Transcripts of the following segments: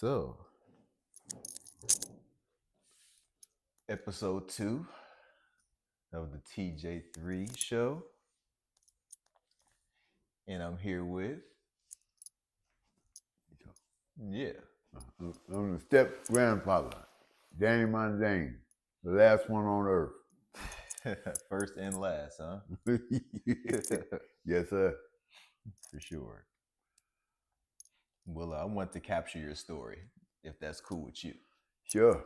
So, episode 2 of the TJ-3 show, and I'm here with, yeah, I'm the step grandfather, Danny Mondaine, the last one on earth. first and last, huh? Yes, sir. For sure. Well, I want to capture your story, if that's cool with you. Sure.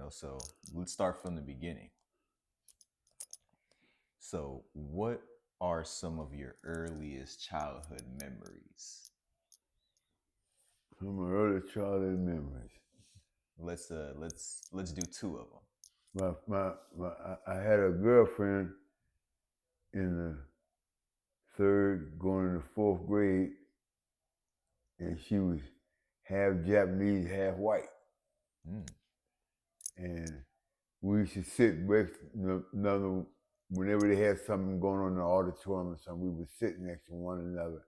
So let's start from the beginning. So, what are some of your earliest childhood memories? Some early childhood memories. Let's do two of them. I had a girlfriend in the third, going into fourth grade, and she was half Japanese, half white. Mm. And we used to sit next to another. Whenever they had something going on in the auditorium or something, we would sit next to one another.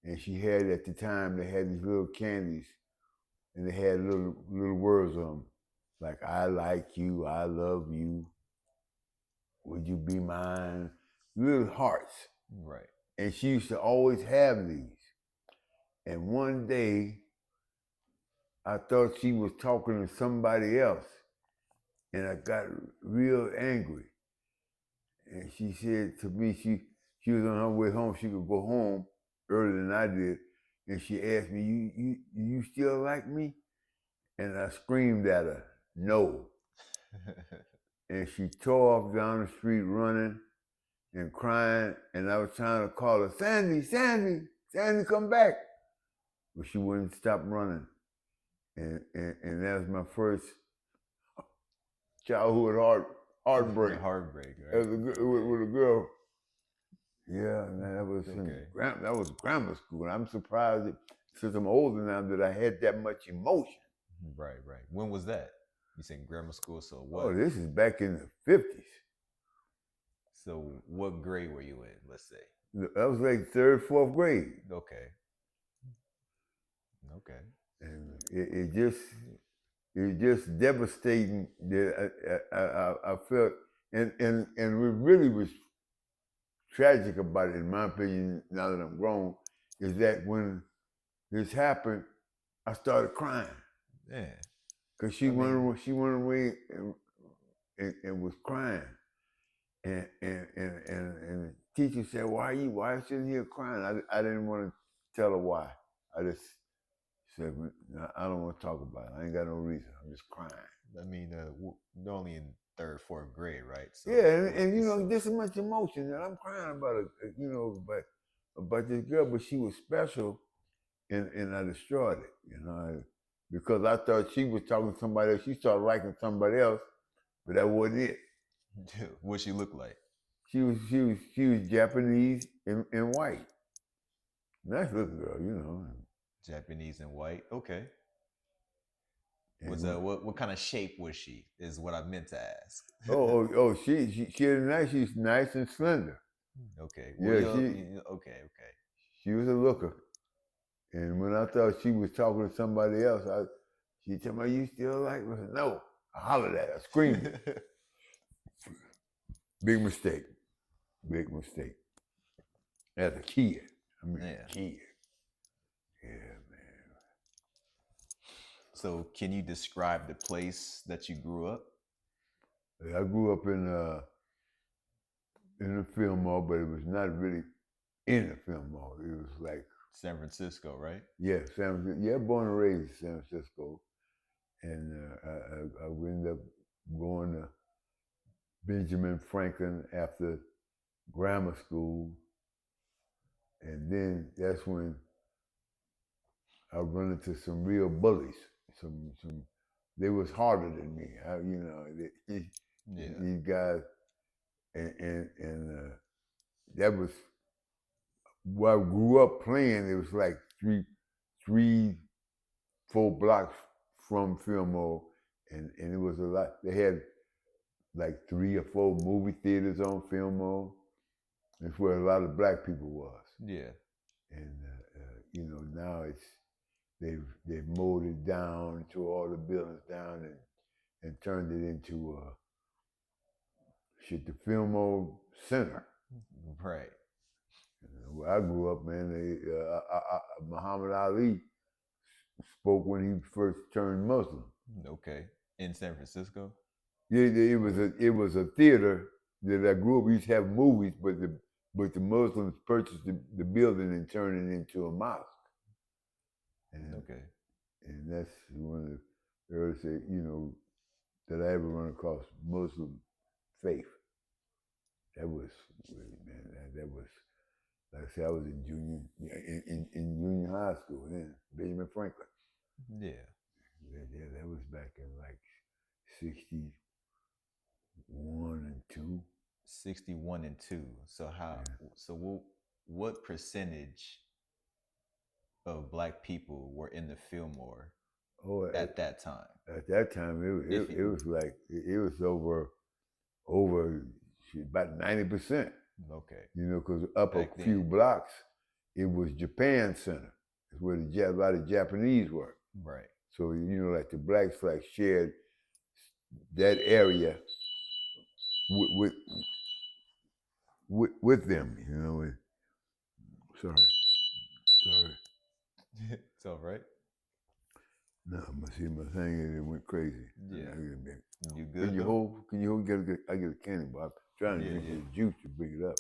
And she had, at the time, they had these little candies, and they had little words on them, like "I like you," "I love you," "Would you be mine?" Little hearts. Right. And she used to always have these. And one day, I thought she was talking to somebody else, and I got real angry. And she said to me, she was on her way home. She could go home earlier than I did, and she asked me, "You still like me?" And I screamed at her, "No." And she tore off down the street running and crying. And I was trying to call her, "Sandy, Sandy, Sandy, come back." But she wouldn't stop running. And that was my first childhood heartbreak. Heartbreak, As right? with a girl. Yeah, man, that was Okay. that was grammar school. And I'm surprised that, since I'm older now, that I had that much emotion. Right. When was that? You said grammar school, so what? Oh, this is back in the 50s. So what grade were you in, let's say? That was like third, fourth grade. Okay. And it just devastating that I felt, and what really was tragic about it, in my opinion, now that I'm grown, is that when this happened, I started crying. Yeah. Because she went away and was crying. And the teacher said, why are you sitting here crying? I didn't want to tell her why. I just said, "No, I don't want to talk about it. I ain't got no reason. I'm just crying." I mean, we're only in third, fourth grade, right? So yeah, and there's so much emotion that I'm crying about it, about this girl, but she was special, and I destroyed it, because I thought she was talking to somebody else. She started liking somebody else, but that wasn't it. What she look like? She was Japanese and white. Nice looking girl. Japanese and white. Okay. And What kind of shape was she? Is what I meant to ask. she's nice and slender. Okay. Well, yeah, okay. She was a looker. And when I thought she was talking to somebody else, she told me, "You still like me?" I said, "No." I hollered at her, screamed. Big mistake. As a kid. Kid. Yeah, man. So, can you describe the place that you grew up? I grew up in the film mall, but it was not really in the film mall. It was like San Francisco, right? Yeah, San Francisco. Yeah, born and raised in San Francisco, and I ended up going to Benjamin Franklin after grammar school, and then that's when I run into some real bullies. Some they was harder than me. These guys, and that was where I grew up playing. It was like three, 4 blocks from Fillmore, and it was a lot. They had like 3 or 4 movie theaters on Fillmore. It's where a lot of black people was. Yeah. And now they mowed it down, tore all the buildings down, and turned it into the Fillmore Center. Right. Where I grew up, man, Muhammad Ali spoke when he first turned Muslim. Okay. In San Francisco? Yeah, it was a theater that I grew up. We used to have movies, but the Muslims purchased the building and turned it into a mosque. And, okay. And that's one of the earliest, that I ever run across Muslim faith. That was, man, that was, like I said, I was in junior high school then, Benjamin Franklin. Yeah. Yeah, that was back in like 61 and 2. 61 and 2. So what percentage of Black people were in the Fillmore at that time? At that time, it was like, it was over about 90%. Okay. Because up Back a few then. blocks, it was Japan Center. It's where a lot of Japanese were. Right. So, like the Blacks like shared that area with them, Sorry. It's all right. No, my thing it went crazy. Yeah. You good? Can you hold? I get a candy bar. I'm trying to drink this juice to bring it up.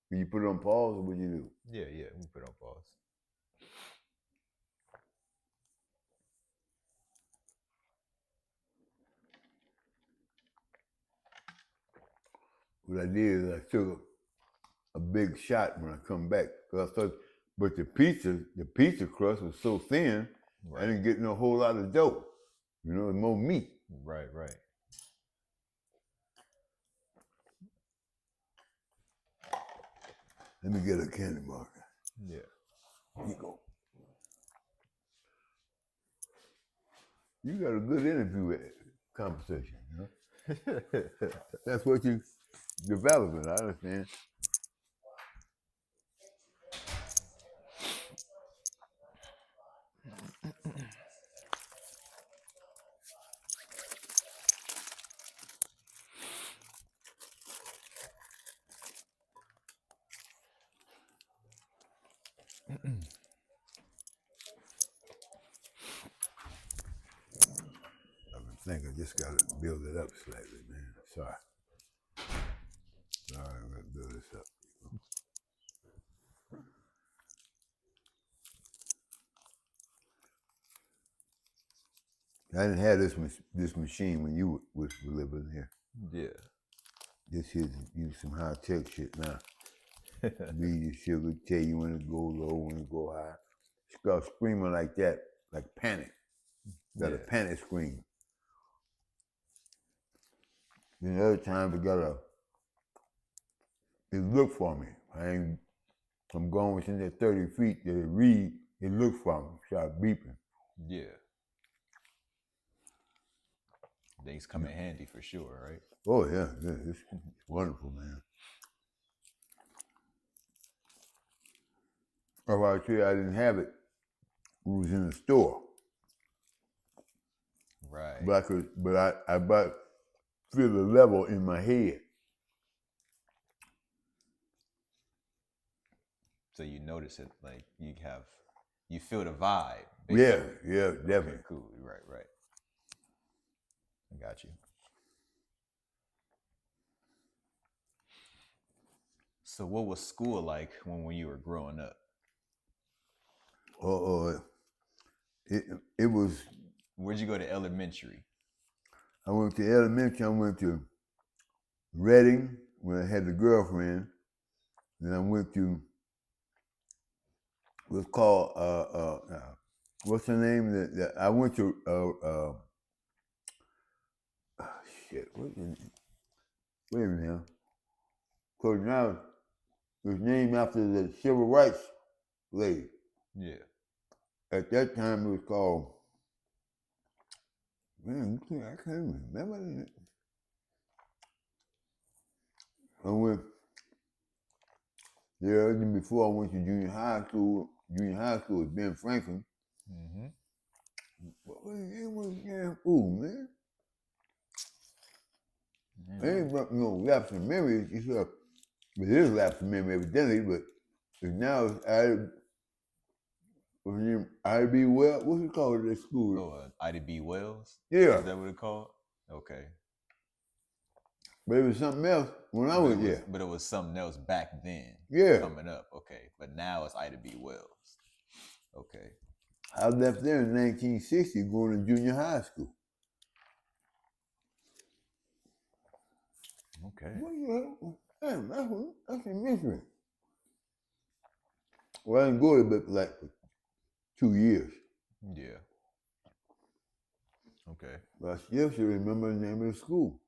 Can you put it on pause, or what you do? Yeah, we put it on pause. What I did is I took a big shot when I come back, because I thought, but the pizza crust was so thin, right. I didn't get no whole lot of dough. It was more meat. Right. Let me get a candy bar. Yeah. Here you go. You got a good interview conversation, That's what you developing, I understand. I think I just got to build it up slightly, man. Sorry, I'm going to build this up. I didn't have this machine when you was living here. Yeah. This here's use some high tech shit now. Read your sugar, tell you when to go low, when to go high. Start screaming like that, like panic. Got a panic scream. Then other times it look for me. I'm going within that 30 feet, that it look for me, start beeping. Yeah. Things come in handy for sure, right? Oh yeah, it's wonderful, man. If I tell you I didn't have it, we was in the store. Right. But I feel the level in my head. So you notice it, like you feel the vibe. Basically. Yeah, definitely. Okay, cool. Right. I got you. So what was school like when you were growing up? It was. Where'd you go to elementary? I went to elementary. I went to Reading when I had a girlfriend. Then I went to what's called what's the name? I went to shit. What's the name? Wait a minute now. Because now it was named after the civil rights lady. Yeah. At that time, it was called. Man, I can't remember it. I went there before I went to junior high school. Junior high school was Ben Franklin. Mm-hmm. What was damn food, man? It ain't no lapse in memory. It's it is lapse in memory evidently, but now it's IB Well. What's it called at school? Oh, Ida B. Wells? Yeah. Is that what it's called? Okay. But it was something else when I was there. But it was something else back then. Yeah. Coming up. Okay. But now it's Ida B. Wells. Okay. I left there in 1960 going to junior high school. Okay. Damn, that's a mystery. Well, I didn't go to it for 2 years. Yeah. Okay. But I still should remember the name of the school.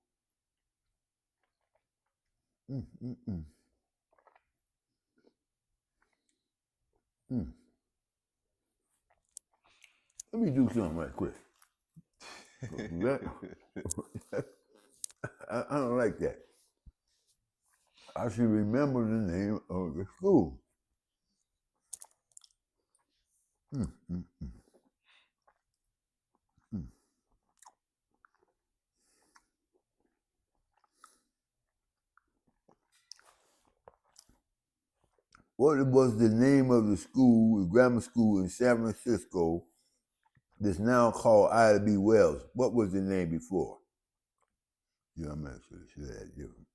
Let me do something right quick. I don't like that. I should remember the name of the school. What was the name of the school, the grammar school in San Francisco that's now called Ida B. Wells? What was the name before? Yeah, I'm not sure that different.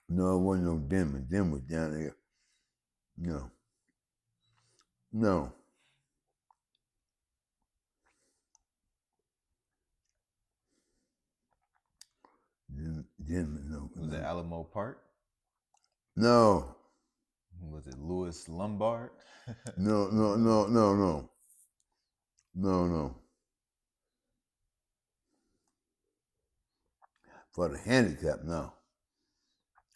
No, it wasn't no Denman. Denman was down there. No. Denman, no. Was it Alamo Park? No. Was it Louis Lombard? No. For the handicap, no.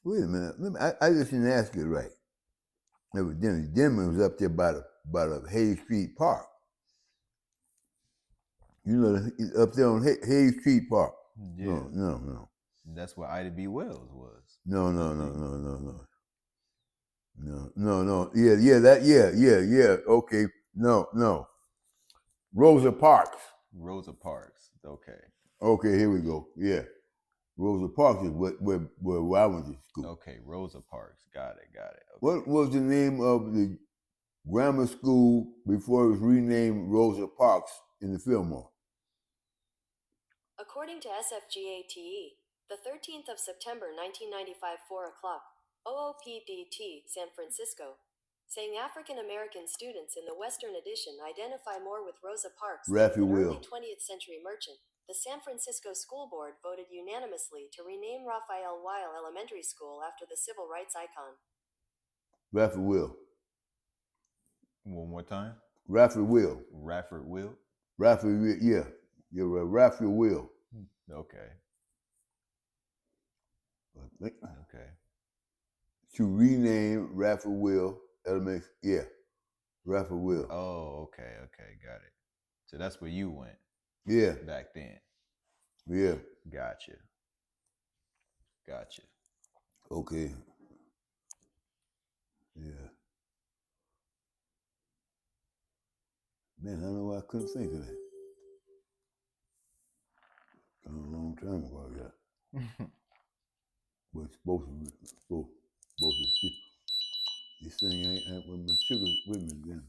Wait a minute. I just didn't ask it right. Evidently, Denman was up there by the Hayes Street Park. You know, up there on Hayes Street Park. Yeah. No. That's where Ida B. Wells was. No. Yeah. Okay. No. Rosa Parks. Rosa Parks. Okay. Okay, here we go. Yeah. Rosa Parks is where I went to school. Okay, Rosa Parks. Got it. Okay. What was the name of the grammar school before it was renamed Rosa Parks in the Fillmore? According to SFGATE, the 13th of September 1995, 4 o'clock, OOPDT, San Francisco, saying African American students in the Western edition identify more with Rosa Parks than an early 20th century merchant. The San Francisco School Board voted unanimously to rename Raphael Weil Elementary School after the civil rights icon. Rafford Will. One more time. Rafford Will. Rafford Will. Rafford Will. Yeah. You're right. Rafford Will. Okay. To rename Rafford Will Elementary. Yeah. Rafford Will. Oh, okay. Got it. So that's where you went. Yeah. Back then. Yeah. Gotcha. Okay. Yeah. Man, I don't know why I couldn't think of that. A long time ago, yeah. But it's supposed to this thing ain't with my sugar with me then.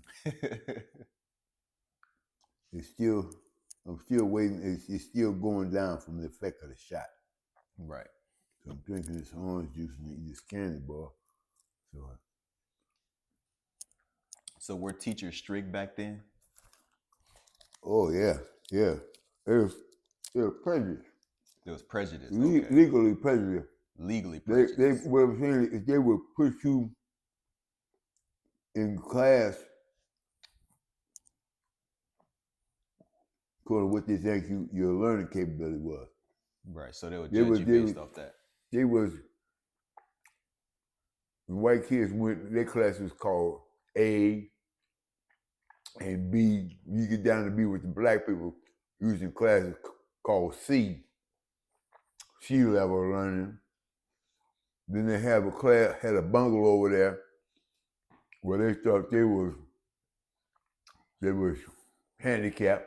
I'm still waiting. It's still going down from the effect of the shot. Right. So I'm drinking this orange juice and eating this candy bar. So were teachers strict back then? Oh yeah. It was prejudice. There was prejudice. Legally prejudice. Legally prejudice. They would put you in class according to what they think your learning capability was. Right. So they would judge you based off that. White kids their class was called A and B. You get down to B with the black people using classes called C level learning. Then they had a bungalow over there where they thought they was They were handicapped.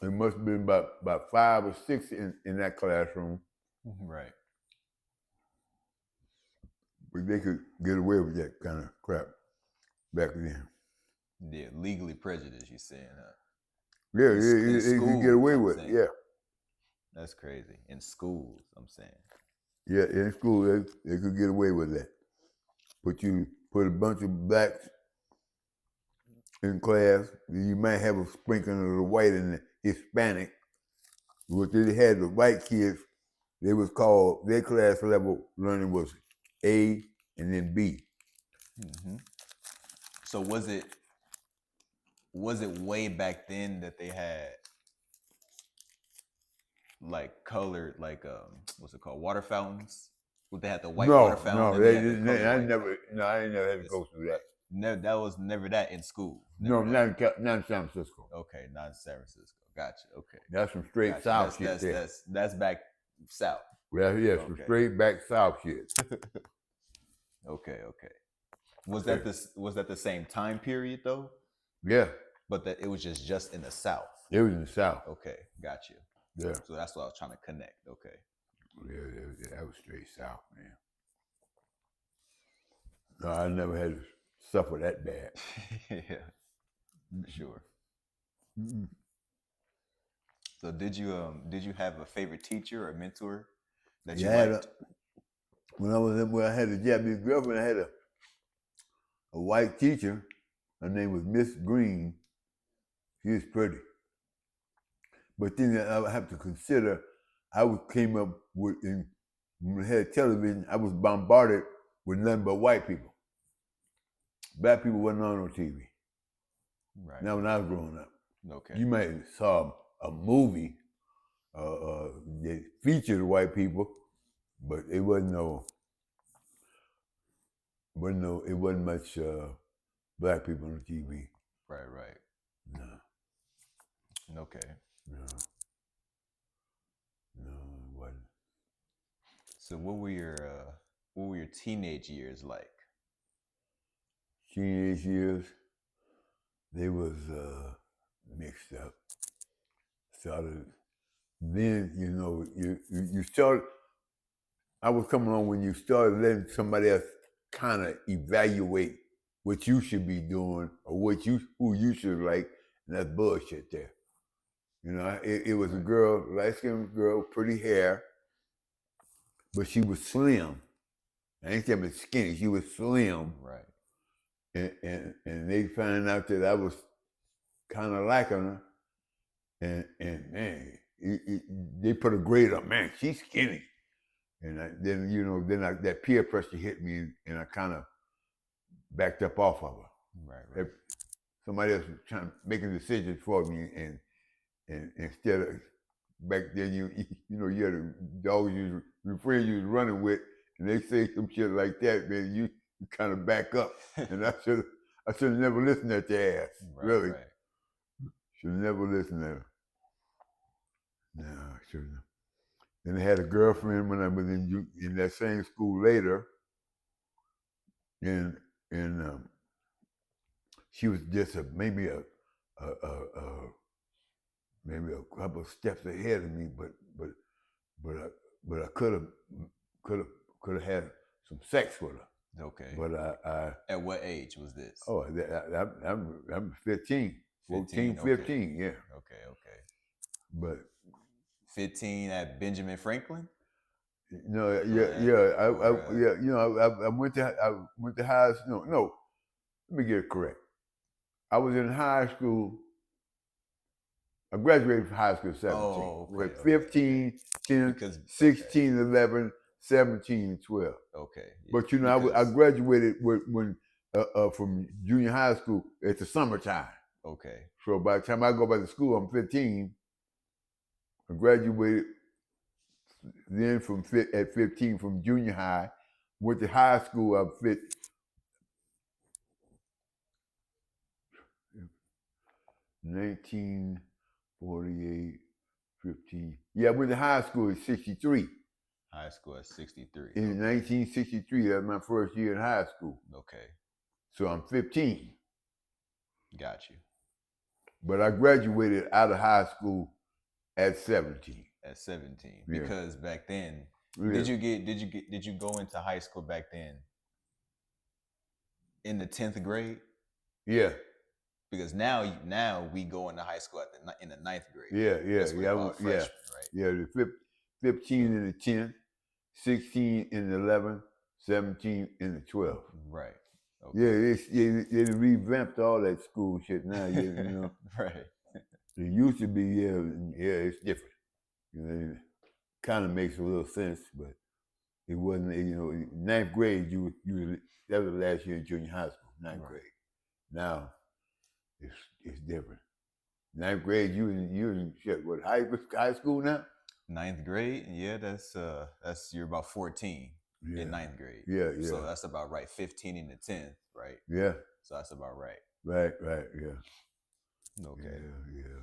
There must have been about 5 or 6 in that classroom. Right. But they could get away with that kind of crap back then. Yeah, legally prejudiced, you saying, huh? Yeah, they could get away with it, yeah. That's crazy. In schools, I'm saying. Yeah, in school, they could get away with that. Put a bunch of blacks in class, you might have a sprinkling of the white and the Hispanic. What they had, the white kids, they was called, their class level learning was A and then B. Mm-hmm. So was it way back then that they had like colored, like what's it called, water fountains? Would they had the white water fountain? No, I ain't never had to go through that. Never, that was never that in school. No, not in San Francisco. Okay, not in San Francisco. Gotcha. Okay, that's some straight South shit. That's back south. Yeah, some straight back South shit. Okay. Was that the same time period though? Yeah. But that it was just in the South. It was in the South. Okay, got you. Yeah. So that's what I was trying to connect. Okay. Yeah, that was straight South, man. No, I never had to suffer that bad. Yeah, for sure. Mm-hmm. So did you have a favorite teacher or mentor that you liked? When I had a Japanese girlfriend, I had a white teacher. Her name was Miss Green. She was pretty. But then I have to consider, came up with, when I had television, I was bombarded with nothing but white people. Black people wasn't on TV. Right. Now when I was growing up. Okay. You might have saw a movie that featured white people, but it wasn't much black people on TV. Right. No. Okay. No, it wasn't. So what were your teenage years like? Teenage years, they was mixed up. Then you started. I was coming on when you started letting somebody else kind of evaluate what you should be doing or who you should like, and that's bullshit there. It was a girl, light-skinned girl, pretty hair, but she was slim. I ain't saying skinny, she was slim. Right. And they found out that I was kind of liking her, and man, they put a grade up. Man, she's skinny, and then that peer pressure hit me, and I kind of backed up off of her. Right. Somebody else was trying to make a decision for me, and instead of back then, you had a dog your friend you was running with, and they say some shit like that, man, you kind of back up, and I should have never listened to their ass. Really, should have never listened to her. No, I shouldn't have. Then I had a girlfriend when I was in that same school later, and she was just maybe a couple of steps ahead of me, but I could have had some sex with her. Okay. But I at what age was this? Oh, I'm 15. 15, yeah. Okay. But 15 at Benjamin Franklin? No, I went to high school. No, let me get it correct. I was in high school. I graduated from high school at 17. Oh, okay. 15, 10, 16, 11, 17, 12. Okay. Yeah, but I graduated when from junior high school at the summertime. Okay. So by the time I go back to school, I'm 15. I graduated then at 15 from junior high. Went to high school. I fit 1948, 15. Yeah, I went to high school at 63. High school at 63. In 1963, that was my first year in high school. Okay. So I'm 15. Got you. But I graduated out of high school at 17. At 17, Yeah. because back then, Yeah. did you go into high school back then in the 10th grade? Yeah. Because now we go into high school in the 9th grade. Yeah. That's what Yeah. we call freshmen, right? Yeah. The 15 in the 10th, 16 in the 11th, 17 in the 12th. Right. Okay. Yeah, they revamped all that school shit now. You know. Right. It used to be, it's different. You know, it kind of makes a little sense, but it wasn't. You know, 9th grade, that was the last year of junior high school. 9th grade. Now, it's different. 9th grade, you in shit, what, high school now? 9th grade, yeah, that's you're about 14 in 9th grade. Yeah. So that's about right. 15 in the 10th, right? Yeah. So that's about right. Right, yeah. Okay. Yeah.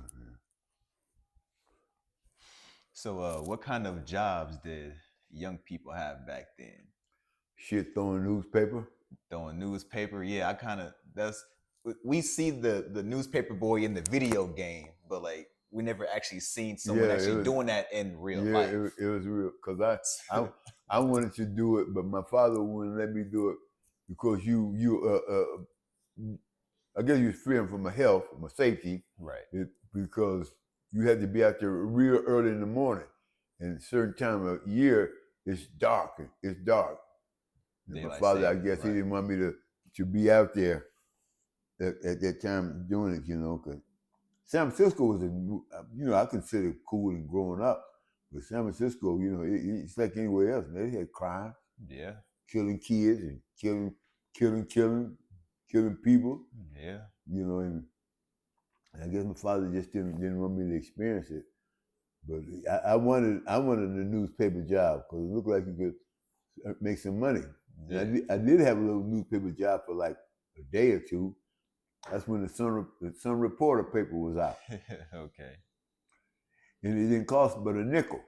So what kind of jobs did young people have back then? Shit, throwing newspaper. Throwing newspaper, yeah. We see the newspaper boy in the video game, but like we never actually seen someone doing that in real life. It was real, because I wanted to do it, but my father wouldn't let me do it because I guess you was fearing for my health, my safety, right? Because you had to be out there real early in the morning, and a certain time of year it's dark. It's dark. My father, I guess, he didn't want me to be out there at that time doing it, you know, because San Francisco was I consider it cool and growing up, but San Francisco, you know, it's like anywhere else. They had crime, killing kids and killing people, you know, and I guess my father just didn't want me to experience it. But I wanted a newspaper job because it looked like you could make some money. Yeah. I did have a little newspaper job for like a day or two. That's when the Sun Reporter paper was out. Okay. And it didn't cost but a nickel.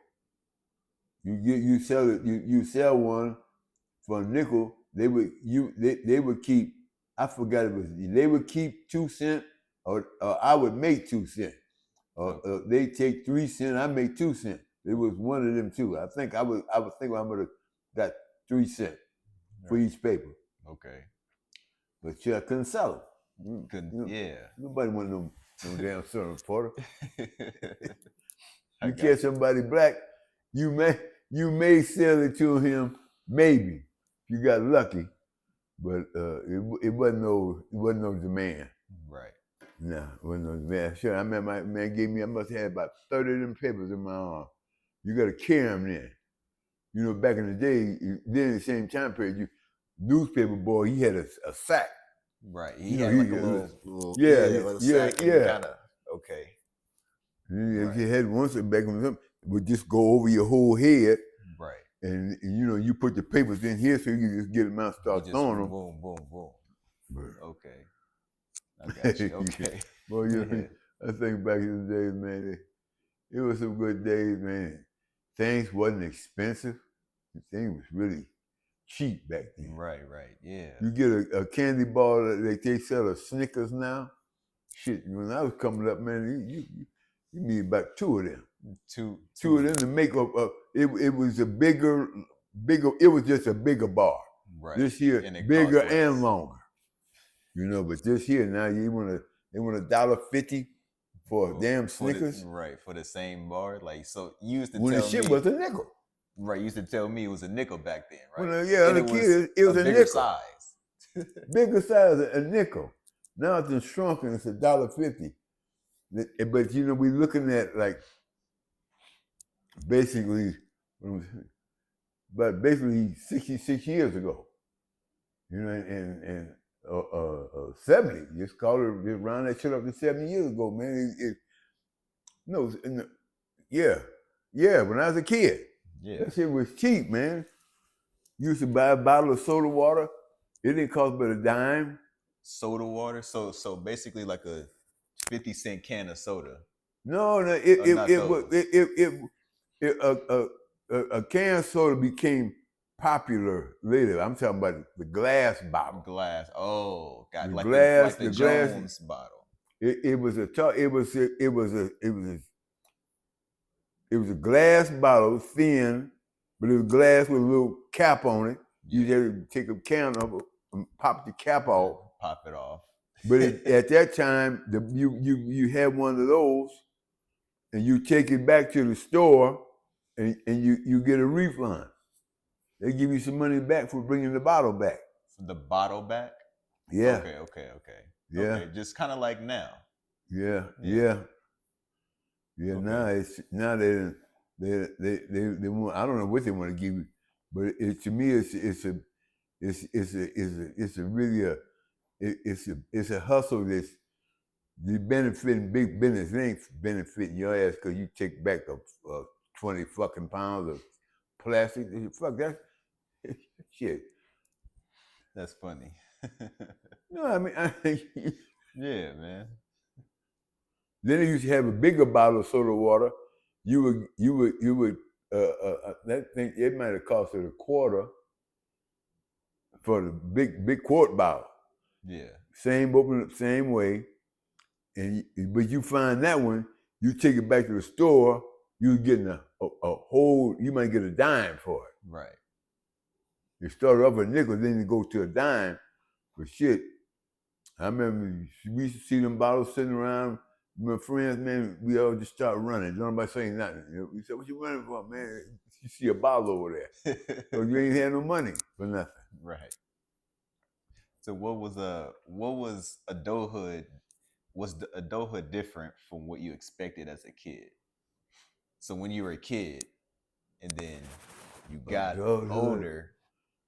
You sell one for a nickel. They would keep. I forgot it was. They would keep 2 cents, or I would make 2 cents. They take 3 cents. I make 2 cents. It was one of them two. I think I was thinking I would have got 3 cents for each paper. Okay. But I couldn't sell them. Nobody wanted no damn Sun Reporter. You catch somebody black, you may sell it to him, maybe if you got lucky, but it wasn't no demand. Right. No, it wasn't no demand. Sure, I remember my man gave me. I must have had about 30 of them papers in my arm. You got to carry them then. You know, back in the day, then the same time period, newspaper boy, he had a sack. Right. He had like a little sack. Okay. If you had one back when it would just go over your whole head. Right. And you know, you put the papers in here so you can just get them out and start throwing them. Boom, boom, boom. Okay. I got you. Okay. Well, I think back in the days, man, it was some good days, man. Things wasn't expensive. Things was really cheap back then. Right, yeah. You get a candy bar that they sell a Snickers now. Shit, when I was coming up, man, you need about 2 of them. Two of them to make up. It was a bigger. It was just a bigger bar. Right. This here, bigger and longer. You know, but this here now they want $1.50 for a damn Snickers. Right, for the same bar. Like, so you used to when tell the shit me, was a nickel. Right, you used to tell me it was a nickel back then, right? Well, yeah, as a kid, it was a bigger nickel. Size. Bigger size, a nickel. Now it's been shrunken. It's $1.50. But you know, we're looking at like basically 66 years ago. You know, and 70. Just call it, just round that shit up to 70 years ago, man. Yeah. When I was a kid, that shit was cheap, man. You used to buy a bottle of soda water. It didn't cost but a dime. Soda water, so basically like a 50-cent can of soda. No, a can of soda became popular later. I'm talking about the glass bottle. Glass. Oh, God. The Like glass, the glass, Jones bottle. It was a glass bottle, thin, but it was glass with a little cap on it. Yeah. You had to take a can of it and pop the cap off. Pop it off. But at that time, you had one of those, and you take it back to the store, and you get a refund. They give you some money back for bringing the bottle back. The bottle back? Yeah. Okay. Yeah. Okay. Just kind of like now. Yeah. Okay. Now they want, I don't know what they want to give you, but to me it's a hustle that's benefiting big business. It ain't benefiting your ass because you take back a 20 fucking pounds of plastic. Fuck that shit. That's funny. No, I mean, yeah, man. Then they used to have a bigger bottle of soda water. You would that thing, it might have costed $0.25 for the big quart bottle. Yeah. Same open, same way. But you find that one, you take it back to the store, you're getting a whole, you might get a dime for it. Right. You start off a nickel, then you go to a dime. But shit, I remember we used to see them bottles sitting around. My friends, man, we all just start running. Nobody saying nothing. We said, "What you running for, man?" You see a bottle over there, so you ain't had no money for nothing. Right. So what was adulthood? Was the adulthood different from what you expected as a kid? So when you were a kid, and then you got older,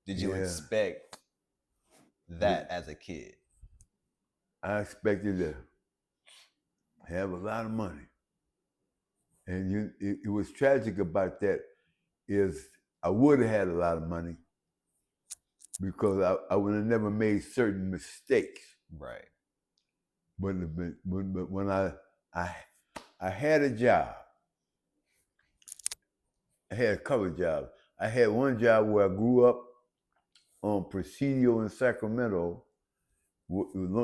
did you expect that as a kid? I expected to have a lot of money. And it was tragic about that is I would have had a lot of money because I would have never made certain mistakes. Right. But when I had a job, I had a couple of jobs. I had one job where I grew up on Presidio in Sacramento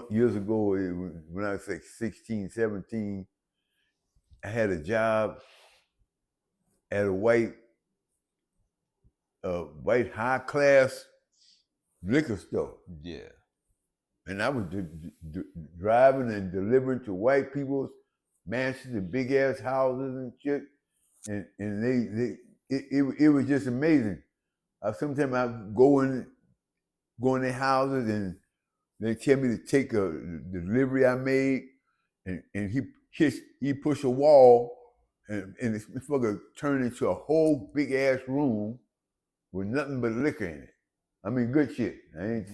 years ago when I was like 16, 17. I had a job at a white high class liquor store. Yeah. And I was driving and delivering to white people's mansions and big ass houses and shit. And it was just amazing. Sometimes I go in their houses and they tell me to take a delivery I made, and he pushed a wall, and this motherfucker turned into a whole big ass room with nothing but liquor in it. I mean, good shit. I ain't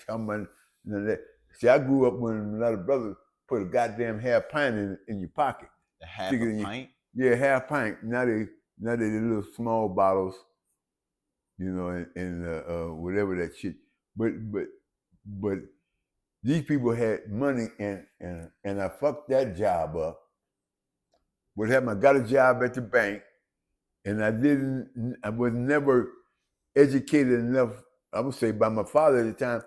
talking about none of that. See, I grew up when a lot of brothers put a goddamn half pint in your pocket. Half a pint? Yeah, half pint. Now they little small bottles, you know, and whatever that shit. But these people had money, and I fucked that job up. What happened? I got a job at the bank, and I was never educated enough, I would say, by my father at the time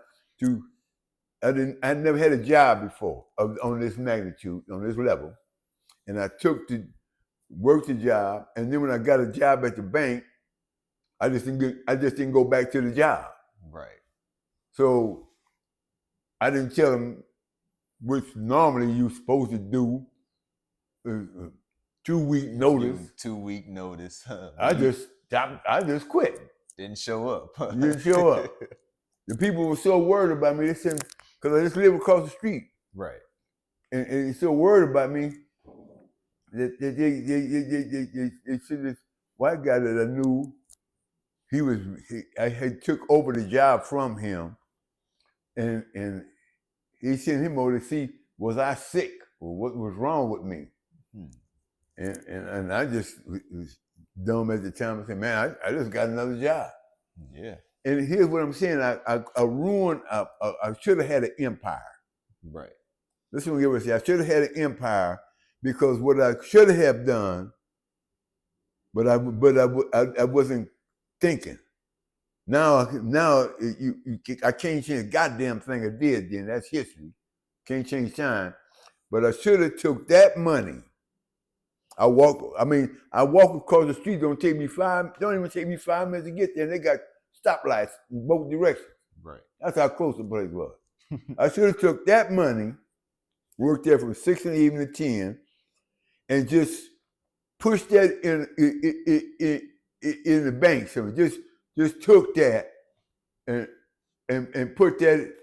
I never had a job before on this magnitude, on this level. And I worked the job, and then when I got a job at the bank, I just didn't go back to the job. Right. So I didn't tell them, which normally you're supposed to do, 2 week notice. 2 week notice. I just quit. Didn't show up. Didn't show up. The people were so worried about me. They said, because I just live across the street. Right. And they're so worried about me that they said this white guy that I knew, I had took over the job from him, and he sent him over to see, was I sick or what was wrong with me? And I just was dumb at the time. I said, man, I just got another job. Yeah. And here's what I'm saying. I ruined, I should have had an empire. Right. Listen to what I say. I should have had an empire, because what I should have done, but I wasn't thinking. Now I can't change a goddamn thing I did then. That's history. Can't change time. But I should have took that money. I walk across the street. Don't even take me 5 minutes to get there. And they got stoplights in both directions. Right. That's how close the place was. I should have took that money, worked there from 6 in the evening to 10, and just pushed that in the bank. So just took that and put that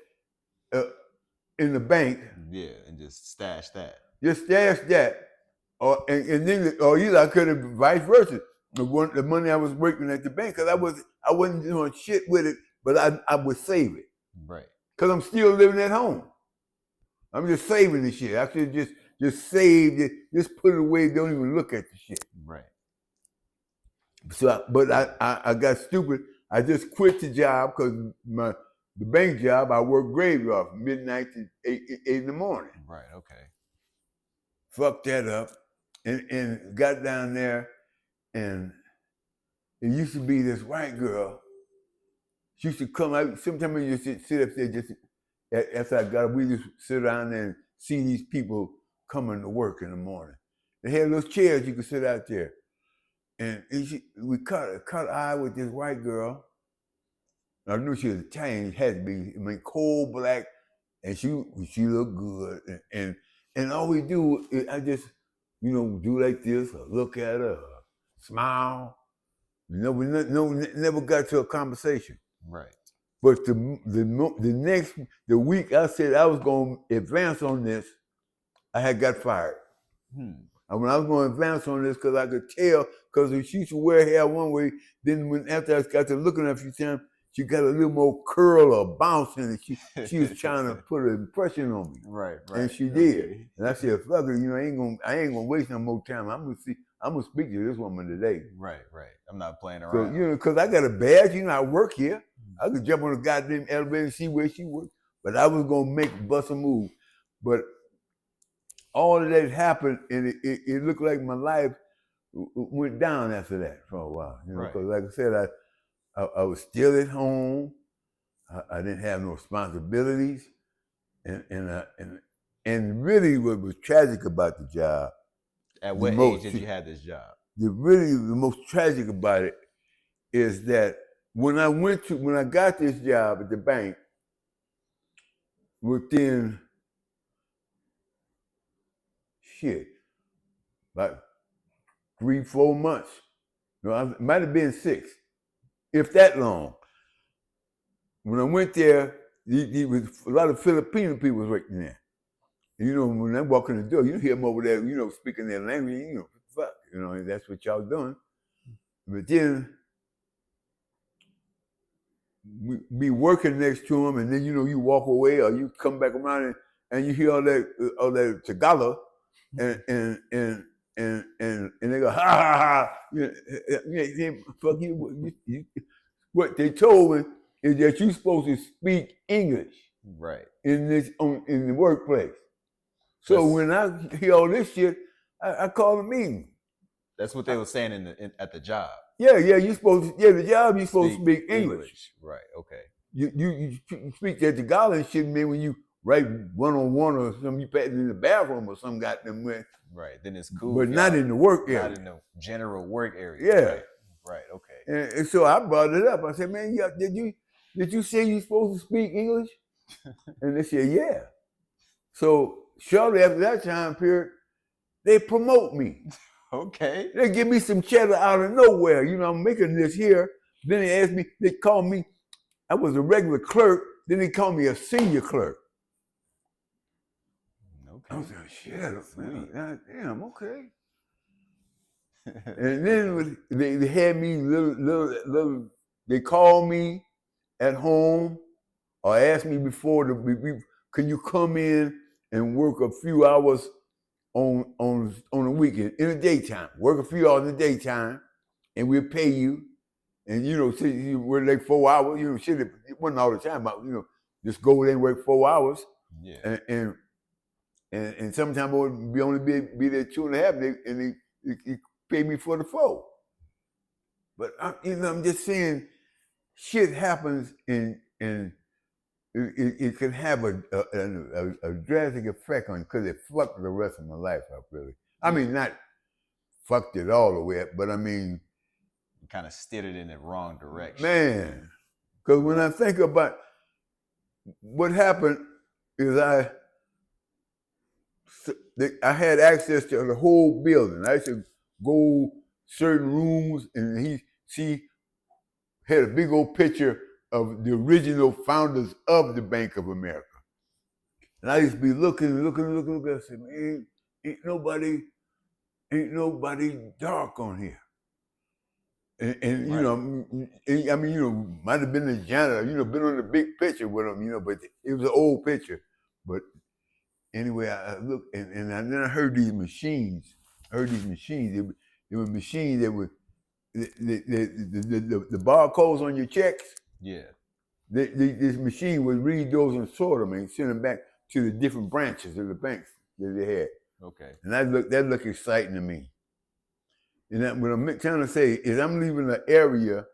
in the bank. Yeah, and just stash that. Just stash that. Or either I could have vice versa. The money I was working at the bank, because I wasn't doing shit with it, but I would save it. Right. Because I'm still living at home. I'm just saving the shit. I should just save it, just put it away, don't even look at the shit. Right. So I got stupid. I just quit the job because the bank job, I worked graveyard from midnight to 8 in the morning. Right, okay. Fucked that up and got down there, and it used to be this white girl. She used to come out. Sometimes we just sit up there just after I got up, we just sit down there and see these people coming to work in the morning. They had little chairs you could sit out there. And we caught eye with this white girl. I knew she was Italian. It had to be, coal black, and she looked good. And all we do is I just, do like this, or look at her, or smile. We never got to a conversation. Right. But the week I said I was going to advance on this, I had got fired. And when I was going to advance on this, because I could tell, because she used to wear hair one way, then after I got to looking at her a few times, she got a little more curl or bounce in it. She was trying to put an impression on me. Right. And she did. And I said, fuck it, I ain't gonna waste no more time. I'm gonna speak to this woman today. Right. I'm not playing around. So, because I got a badge, I work here. I could jump on a goddamn elevator and see where she worked. But I was gonna bust a move. But all of that happened, and it looked like my life went down after that for a while. Because like I said, I was still at home. I didn't have no responsibilities, and really what was tragic about the job. At what age did you have this job? The most tragic about it is that when I got this job at the bank, within about 3-4 months. It might have been 6, if that long. When I went there, there was a lot of Filipino people working there. And, when I walk in the door, you hear them over there, speaking their language, fuck, that's what y'all doing. But then we be working next to them, and then you walk away or you come back around and you hear all that Tagalog, and they go, ha ha ha, fuck you. What they told me is that you're supposed to speak English, right, in the workplace. So when I hear all this shit, I call a meeting. That's what they were saying at the job. Yeah, the job, you're supposed to speak English. Right, okay. You speak that Tagalog shit, man, when you write one-on-one or something, you pass in the bathroom or something, got them with. Right, then it's cool. But not in the work area. Not in the general work area. Yeah. Right, okay. And so I brought it up. I said, man, did you say you're supposed to speak English? And they said, yeah. So shortly after that time period, they promote me. Okay. They give me some cheddar out of nowhere. I'm making this here. Then they call me, I was a regular clerk. Then they call me a senior clerk. Okay. I was like, shit, man, damn, okay. And then they had me little, they called me at home or asked me before, can you come in and work a few hours on the weekend, in the daytime, work a few hours in the daytime, and we'll pay you. And say you work like 4 hours, shit, it wasn't all the time, but just go there and work 4 hours. Yeah. And sometimes I would only be there 2.5, and they pay me for the 4. But I'm just saying, shit happens in it can have a drastic effect on you because it fucked the rest of my life up, really. I mean, not fucked it all the way up, but I mean, kind of steered it in the wrong direction. Man, because when I think about what happened is I had access to the whole building. I used to go certain rooms and he had a big old picture of the original founders of the Bank of America. And I used to be looking. I said, man, ain't nobody dark on here. And you know, I mean, might have been the janitor, been on the big picture with him, but it was an old picture. But anyway, I looked, and then I heard these machines. There were machines that would the barcodes on your checks. Yeah. This machine would read those and sort them and send them back to the different branches of the banks that they had. Okay. And that looked exciting to me. And what I'm trying to say is I'm leaving an area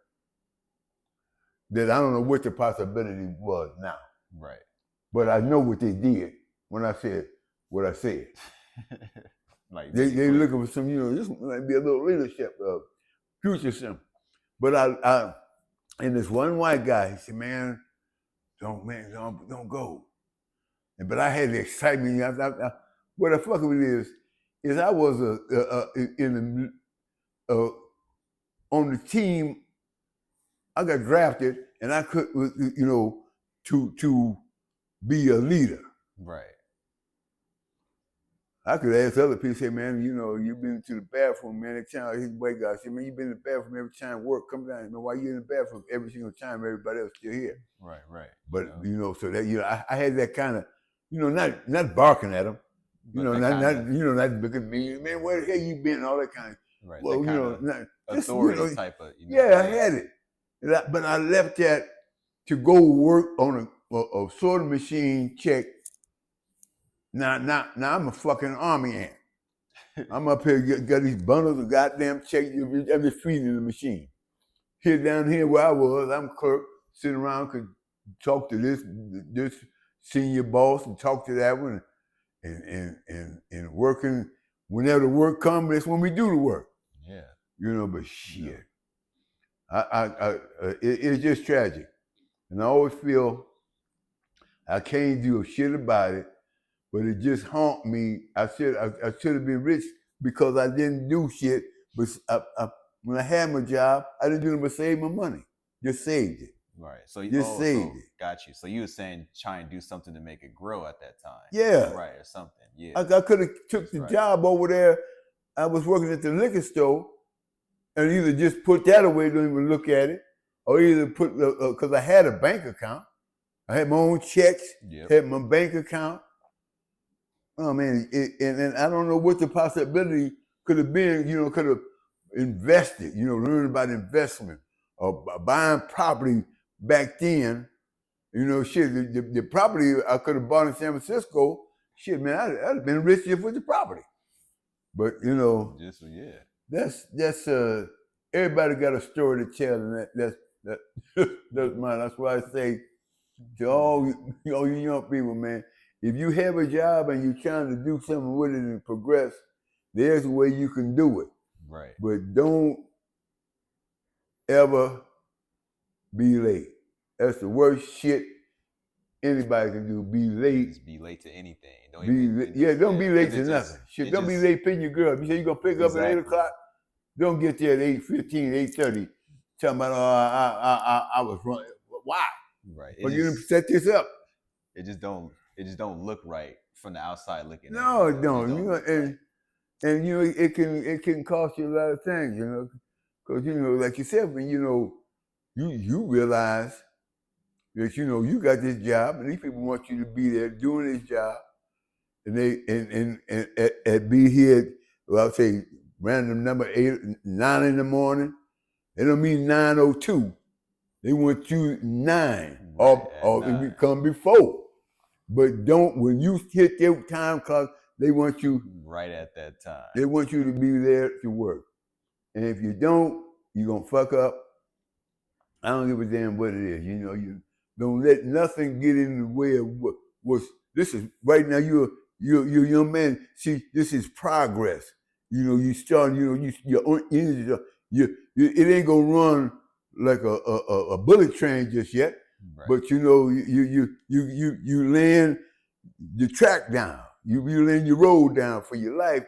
that I don't know what the possibility was now. Right. But I know what they did when I said what I said. Like they looking for some, this might be a little leadership future something. But I and this one white guy, he said, man, don't go. But I had the excitement. What the fuck it is I was on the team. I got drafted, and I could, to be a leader. Right. I could ask other people, say, man, you've been to the bathroom, man. Every time his white guy said, man, you've been in the bathroom every time work come down. Man, why you in the bathroom every single time everybody else still here? Right. But so that I had that kind of, not barking at him, not looking at me, man, where the hell you been? All that kind of. Right. Well, not authority type of. Yeah, I had it, but I left that to go work on a sorting machine check. Now I'm a fucking army ant. I'm up here got these bundles of goddamn checks. I'm just feeding the machine. Here down here where I was, I'm clerk sitting around, could talk to this senior boss and talk to that one, and working. Whenever the work comes, that's when we do the work. Yeah. But shit, it's just tragic, and I always feel I can't do a shit about it. But it just haunt me. I should have been rich because I didn't do shit. But when I had my job, I didn't do nothing but save my money. Just saved it. Right. So saved it. Got you. So you were saying try and do something to make it grow at that time. Yeah. Right. Or something. Yeah. I could have took the job over there. I was working at the liquor store, and either just put that away, don't even look at it, or either put because I had a bank account. I had my own checks. Yep. Had my bank account. Oh man, and I don't know what the possibility could have been. Could have invested. Learn about investment or buying property back then. Shit. The property I could have bought in San Francisco. Shit, man, I'd have been rich just with the property. But just yeah. That's everybody got a story to tell, and that's mine. That's why I say to all you young people, man. If you have a job and you're trying to do something with it and progress, there's a way you can do it. Right. But don't ever be late. That's the worst shit anybody can do. Be late. Just be late to anything. Don't be late to nothing. Shit, don't be late picking your girl. You say you're going to pick up at 8 o'clock, don't get there at 8:15, 8:30. Talking about, I was running. Why? Right. Well, you didn't set this up. It just don't look right from the outside looking. No, it don't. And it can cost you a lot of things, because like you said, when you realize that you got this job, and these people want you to be there doing this job, and they be here. Well, I'll say random number 9 in the morning. They don't mean 9:02. They want you 9 or if you come before. But when you hit their time clock, they want you right at that time. They want you to be there to work. And if you don't, you're going to fuck up I don't give a damn what it is. You know, you don't let nothing get in the way of what was. This is right now. You're a young man. See, this is progress. You know, you start. You know, your energy. It ain't gonna run like a bullet train just yet. Right. But you know, you laying the track down. You laying your road down for your life,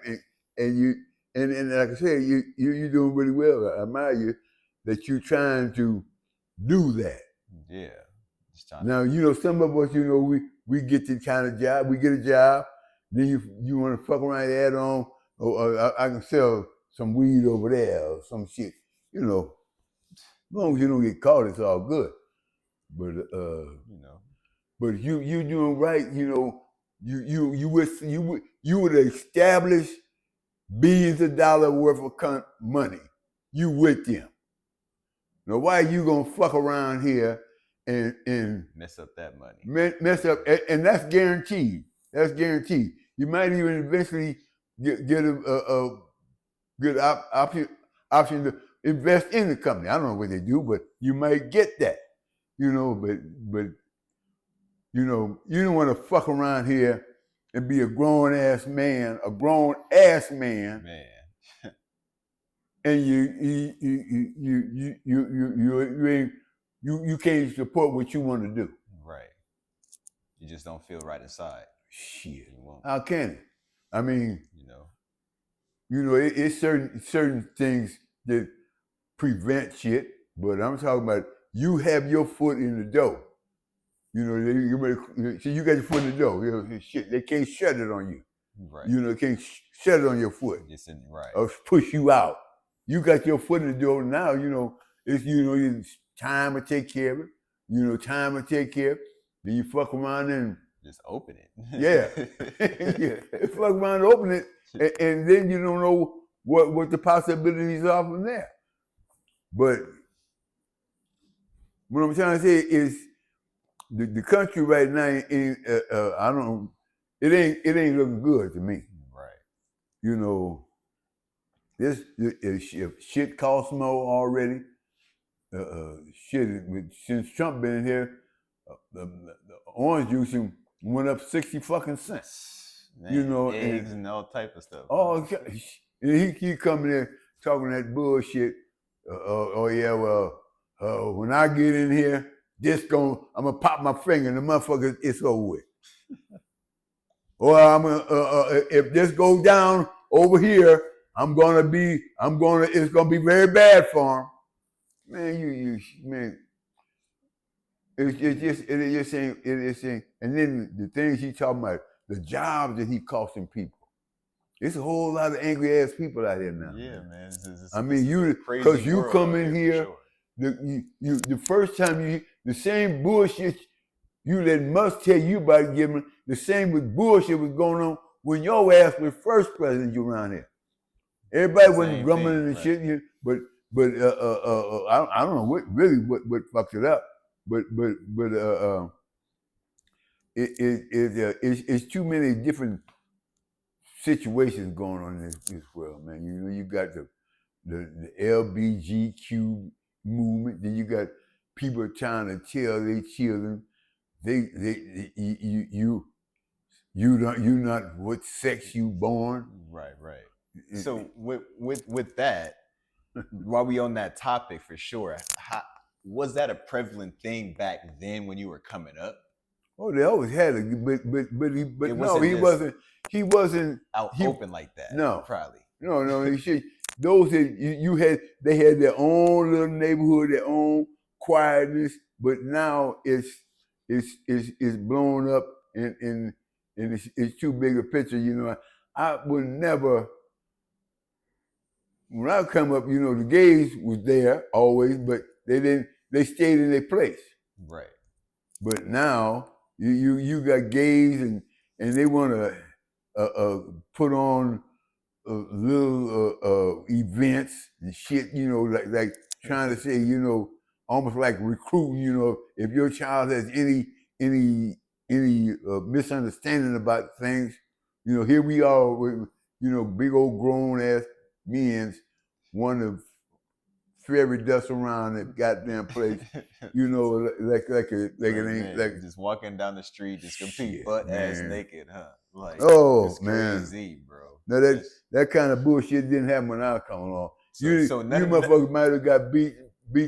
and you and like I said, you're doing really well. I admire you that you're trying to do that. Yeah. Now, you know, some of us, you know, we get the kind of job, we get a job, then you want to fuck around and add on, I can sell some weed over there or some shit. You know, as long as you don't get caught, it's all good. But you know, but you doing right. You know, you would establish billions of dollars worth of money. You with them. Now, why you gonna fuck around here and mess up that money? Mess up, and that's guaranteed. That's guaranteed. You might even eventually get a good option to invest in the company. I don't know what they do, but you might get that. You know, but you know, you don't want to fuck around here and be a grown ass man, Man. and you can't support what you want to do. Right. You just don't feel right inside. Shit. How can it? I mean, you know, it's certain things that prevent shit, but I'm talking about you have your foot in the door. You know, so you got your foot in the door. You know, shit, they can't shut it on you. Right. You know, they can't shut it on your foot. Right. Or push you out. You got your foot in the door now. You know, it's time to take care of it. You know, time to take care of it. Then you fuck around and just open it. Yeah. Yeah. Fuck around and open it, and then you don't know what the possibilities are from there. But what I'm trying to say is the country right now ain't it ain't looking good to me. Right. You know, this shit costs more already. Since Trump been here, the orange juice went up 60 fucking cents. Man, you know, eggs and all type of stuff. Oh, he coming in talking that bullshit. When I get in here, I'm gonna pop my finger and the motherfucker, it's over with. Or if this goes down over here, it's gonna be very bad for him. Man, man. It just ain't. And then the things he talking about, the jobs that he costing people. It's a whole lot of angry ass people out here now. Yeah, man. I mean, because you come in here, the first time the same bullshit you let Musk tell you about giving, the same with bullshit was going on when your ass was first president around here. Everybody wasn't grumbling and shit, but I don't know what fucked it up, but it's too many different situations going on in this world, man. You know, you got the LBGQ movement, then you got people trying to tell their children you're not what sex you born. Right. So with that, while we on that topic for sure, was that a prevalent thing back then when you were coming up? Oh, they always had it, but no, he wasn't out open like that. No, probably. No. Those that they had their own little neighborhood, their own quietness, but now it's blown up and it's too big a picture. You know, I would never. When I come up, you know, the gays was there always, but they didn't. They stayed in their place. Right. But now you got gays and they want to put on little events and shit. You know, like trying to say, you know, almost like recruiting. You know, if your child has any misunderstanding about things, you know, here we are with, you know, big old grown ass men want to fairy dust around that goddamn place. You know, like it ain't like just walking down the street, just complete shit, butt ass man. naked, huh? Like, Oh it's man, crazy, bro. now that kind of bullshit didn't happen when I was coming along. So you motherfuckers might have got beat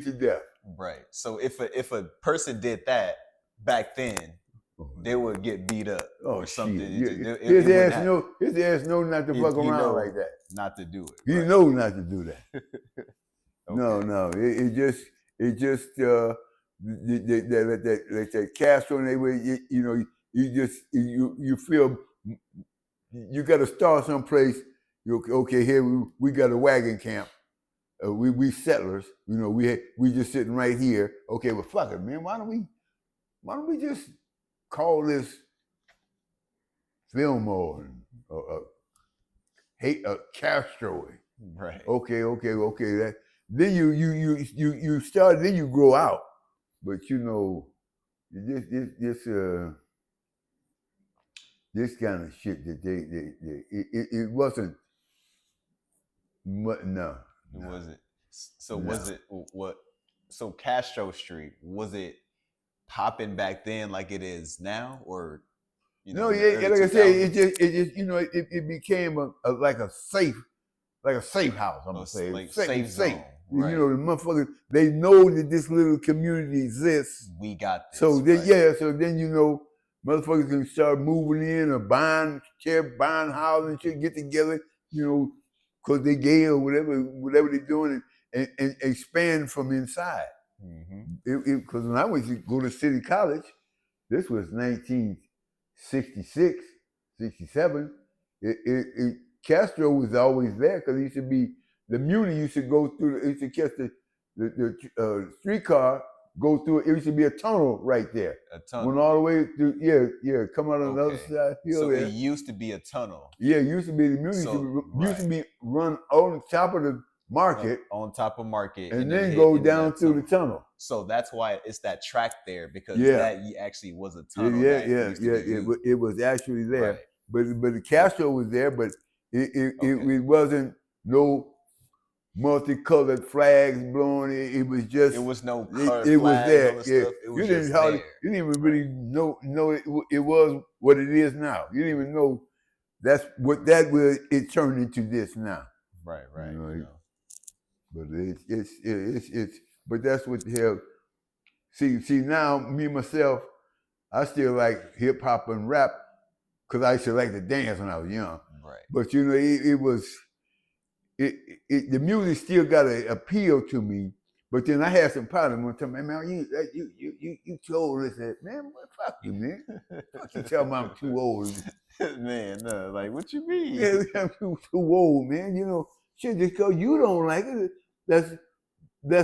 to death. Right. So if a person did that back then, they would get beat up or something. His ass know not to fuck around like that. Not to do it. He right. know not to do that. Okay. No. It just that Castro and they were you feel you got to start someplace. Okay, here we got a wagon camp. We settlers. You know, we just sitting right here. Okay, well fuck it, man. Why don't we just call this Fillmore Castro? Right. Okay. That then you start. Then you grow out. But you know, this kind of shit that it wasn't. No. It wasn't. So was it what? So Castro Street, was it popping back then like it is now, or no? Yeah, like I said, it just it became like a safe house. I'm gonna say like safe zone. Right. You know, the motherfuckers, they know that this little community exists. We got this. So then, so then you know, motherfuckers can start moving in or buying houses and shit, get together, you know, because they gay or whatever they're doing, and expand from inside. Because when I went to go to City College, this was 1966, 67. Castro was always there because the Muni used to go through. It used to catch the streetcar, go through. It used to be a tunnel right there. A tunnel. Went all the way through. Come out on the other side. So it used to be a tunnel. Yeah, it used to be the Muni. Used to be run on top of the market. On top of market. And then go down through the tunnel. So that's why it's that track there, because that actually was a tunnel. It was actually there. Right. But the Castro was there, but it wasn't no multicolored flags blowing. It was just. It was no color. It was there. Yeah. It was you didn't even really know it was what it is now. You didn't even know that's what that was. It turned into this now. Right. You know? But it's but that's what the hell. See now, me myself, I still like hip hop and rap because I used to like to dance when I was young. Right. But you know, the music still got an appeal to me. But then I had some problems one time. Man, you too old. I said, man, fuck you, man. Fuck you, tell me I'm too old. Man, no, like what you mean? Yeah, I'm too old, man. You know, shit, just because you don't like it, that's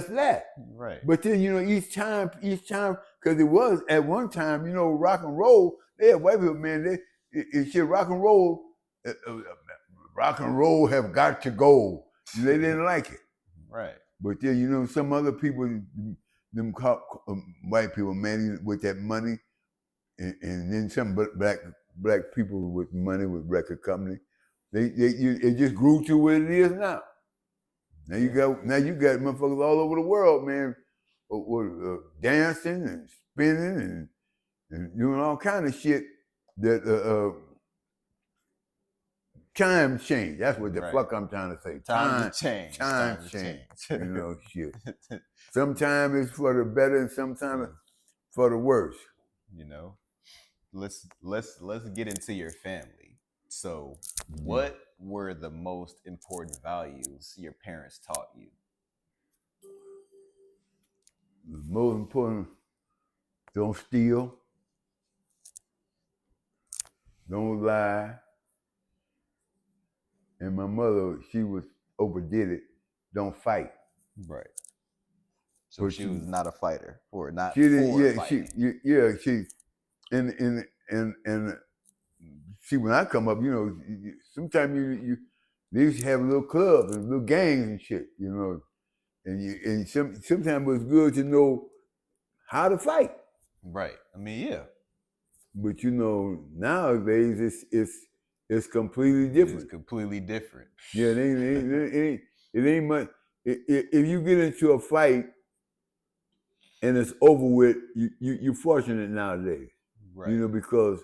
that. Right. But then, you know, each time, because it was at one time, you know, rock and roll, they had white people, man, shit, rock and roll have got to go. They didn't like it. Right. But then, you know, some other people, them white people, man, with that money, and then some black people with money with record company, it just grew to what it is now. Now you got motherfuckers all over the world, man, dancing and spinning and doing all kind of shit that time change. That's what the fuck I'm trying to say. Time change. You know, shit. Sometimes it's for the better and sometimes for the worse. You know, let's get into your family. So, what were the most important values your parents taught you? The most important: don't steal, don't lie. And my mother, she was overdid it. Don't fight. Right. So she was not a fighter, or not. She didn't. She and see, when I come up, you know, sometimes they used to have little clubs and little gangs and shit, you know, and sometimes it was good to know how to fight. Right. I mean, yeah. But you know, nowadays it's completely different. It's completely different. Yeah, it ain't much. if you get into a fight and it's over with, you're fortunate nowadays. Right. You know, because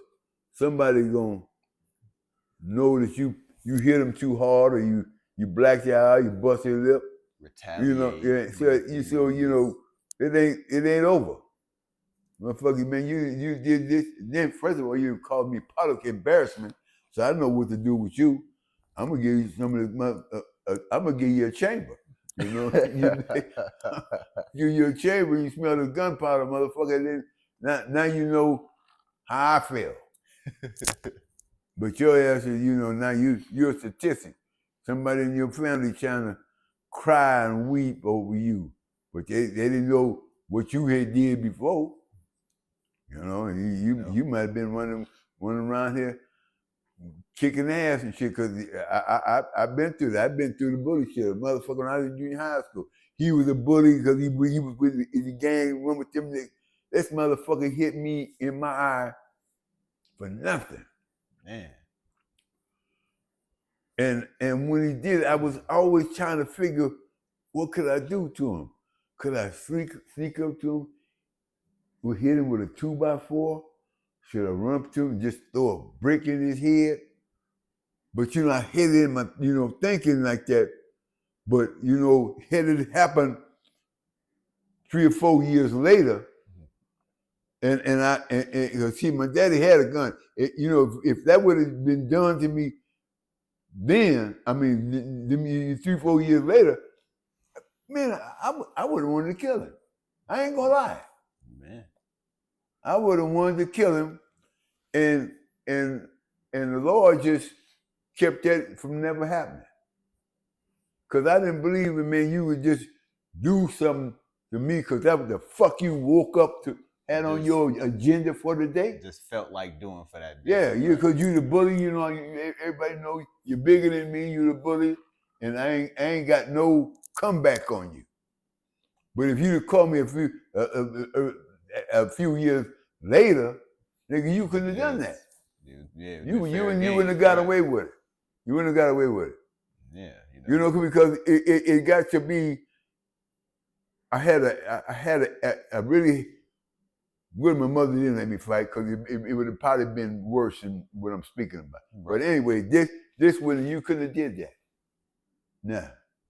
somebody gonna know that you hit them too hard, or you black your eye, you bust your lip. Retaliate. You know, yeah. So you know, it ain't over. Motherfucker, man, you did this. Then first of all, you called me public embarrassment, so I know what to do with you. I'm gonna give you some of this. I'm gonna give you a chamber. You know, you a chamber. You smell the gunpowder, motherfucker. Then now you know how I feel. But your ass is, you know, now you're a statistic. Somebody in your family trying to cry and weep over you, but they didn't know what you had did before. You know, you might have been running around here kicking ass and shit, because I've been through that. I've been through the bully shit. A motherfucker when I was in junior high school, he was a bully because he was with the gang, run with them. This motherfucker hit me in my eye for nothing. Man. And when he did, I was always trying to figure, what could I do to him? Could I sneak up to him? We hit him with a 2x4. Should I run up to him and just throw a brick in his head? But you know, I hit him, you know, thinking like that. But you know, had it happened 3 or 4 years later, and see, my daddy had a gun. You know, if that would have been done to me then, I mean, 3 or 4 years later, man, I would have wanted to kill him. I ain't gonna lie. Man. I would have wanted to kill him, and the Lord just kept that from never happening. Cause I didn't believe it, man. You would just do something to me, cause that was the fuck you woke up to, had on your agenda for the day. Just felt like doing for that day. Yeah, you, cause you the bully. You know, everybody know you're bigger than me. You the bully, and I ain't got no comeback on you. But if you'd called me a few years later, nigga, you couldn't have done that. Yeah, you wouldn't have got away with it. You wouldn't have got away with it. Yeah, you know, because it got to be. I had a really good. My mother didn't let me fight, because it would have probably been worse than what I'm speaking about. Right. But anyway, this one, you couldn't have did that.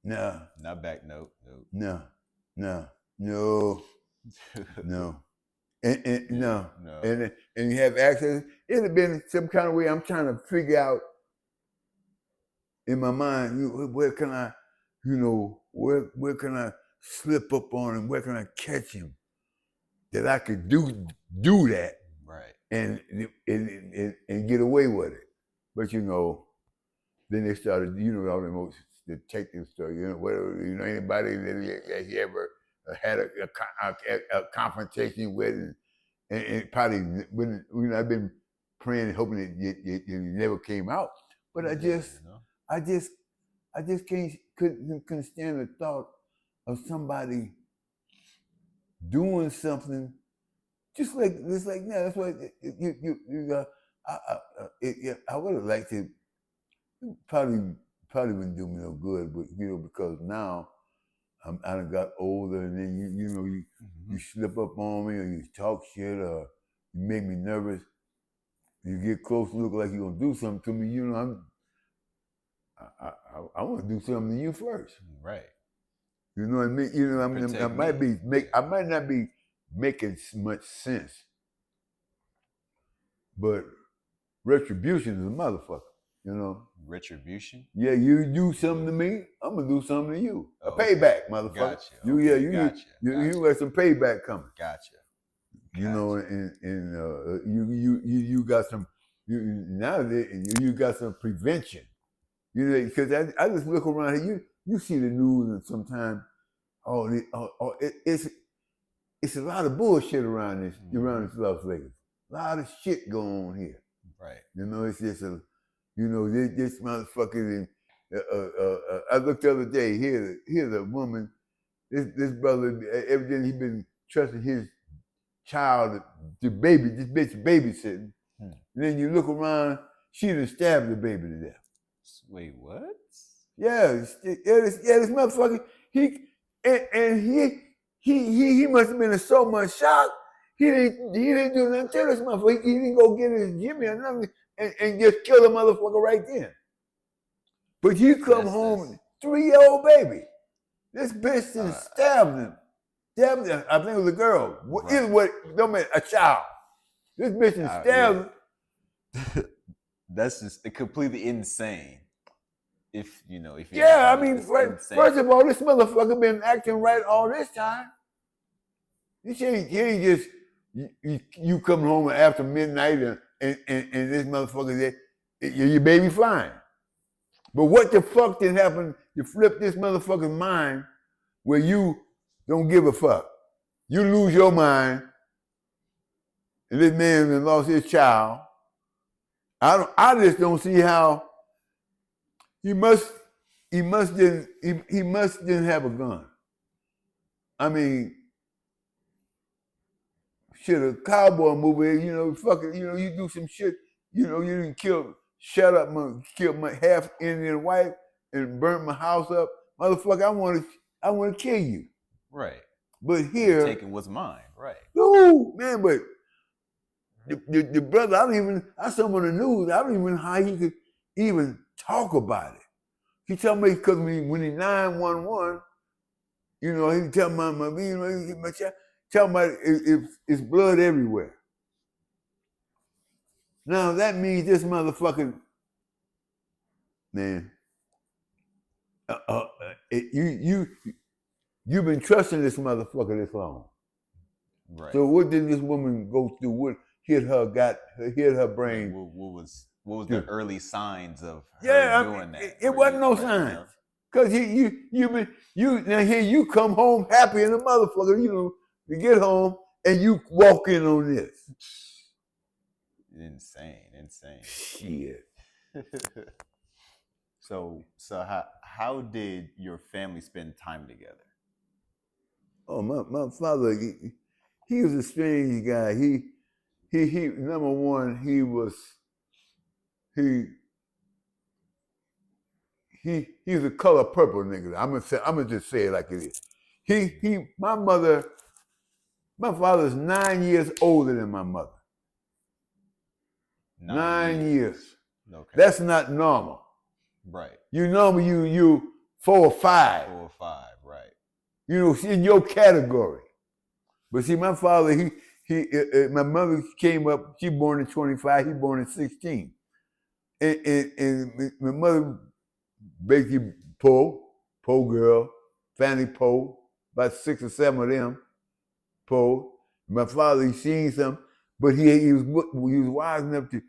No. Not back. Nope. No. And no. And you have access. It'd have been some kind of way. I'm trying to figure out in my mind, where can I, you know, where can I slip up on him? Where can I catch him that I could do that, right? And get away with it. But you know, then they started, you know, all the most detective stuff. You know, whatever. You know, anybody that he ever had a confrontation with, and probably when, you know, I've been praying and hoping it never came out. But I just couldn't stand the thought of somebody doing something just like this. Like, no, that's what I would have liked to. Probably wouldn't do me no good, but you know, because now I done got older, and then you know you slip up on me, or you talk shit, or you make me nervous. You get close, look like you're gonna do something to me. You know, I want to do something to you first, right? You know what I mean? You know, I might not be making much sense, but retribution is a motherfucker. You know, retribution. Yeah, you do something to me, I'm gonna do something to you. A payback, motherfucker. Gotcha. You got some payback coming. Gotcha. You know, and you got some. You got some prevention. You know, because I just look around here. You see the news, and sometimes it's a lot of bullshit around this Las Vegas. A lot of shit going on here. Right. You know, it's just this motherfucker. I looked the other day. Here's a woman. This brother, evidently he been trusting his child, this bitch babysitting. And then you look around, she done stabbed the baby to death. Wait, what? Yeah, this motherfucker. He must have been in so much shock. He didn't do nothing to this motherfucker. He didn't go get his Jimmy or nothing and just kill the motherfucker right then. But you come home, 3-year-old baby. This bitch done stabbed him. I think it was a girl. Right. Either way, don't matter, a child. This bitch done stabbed him. That's just completely insane. I mean, first of all, this motherfucker been acting right all this time. He ain't just you come home after midnight and this motherfucker your baby fine. But what the fuck did happen? You flip this motherfucker's mind where you don't give a fuck. You lose your mind, and this man has lost his child. I just don't see how he must didn't have a gun. I mean, shit, a cowboy movie, fucking, you do some shit, you didn't kill my half Indian wife and burn my house up. Motherfucker, I want to kill you. Right. But here, taking what's mine, right? No, man, but the brother, I saw him on the news. I don't even know how he could even talk about it. He told me because when he 911, he tell my child, tell me it's blood everywhere. Now that means this motherfucking man, you've been trusting this motherfucker this long. Right. So what did this woman go through? What hit her brain? What was the early signs of her doing that? It wasn't no signs. Cause now here you come home happy and the motherfucker, you get home and you walk in on this. Insane. Shit. So how did your family spend time together? Oh, my father, he was a strange guy. He number one, he was a color purple nigga. I'm gonna just say it like it is. My father's 9 years older than my mother. 9 years. Okay. That's not normal. Right. Normal you 4 or 5. 4 or 5, right. In your category. But see, my father, my mother came up, she born in 25, he born in 16. And my mother basically poor girl, family poor, about 6 or 7 of them poor. My father, he seen some, but he was wise enough to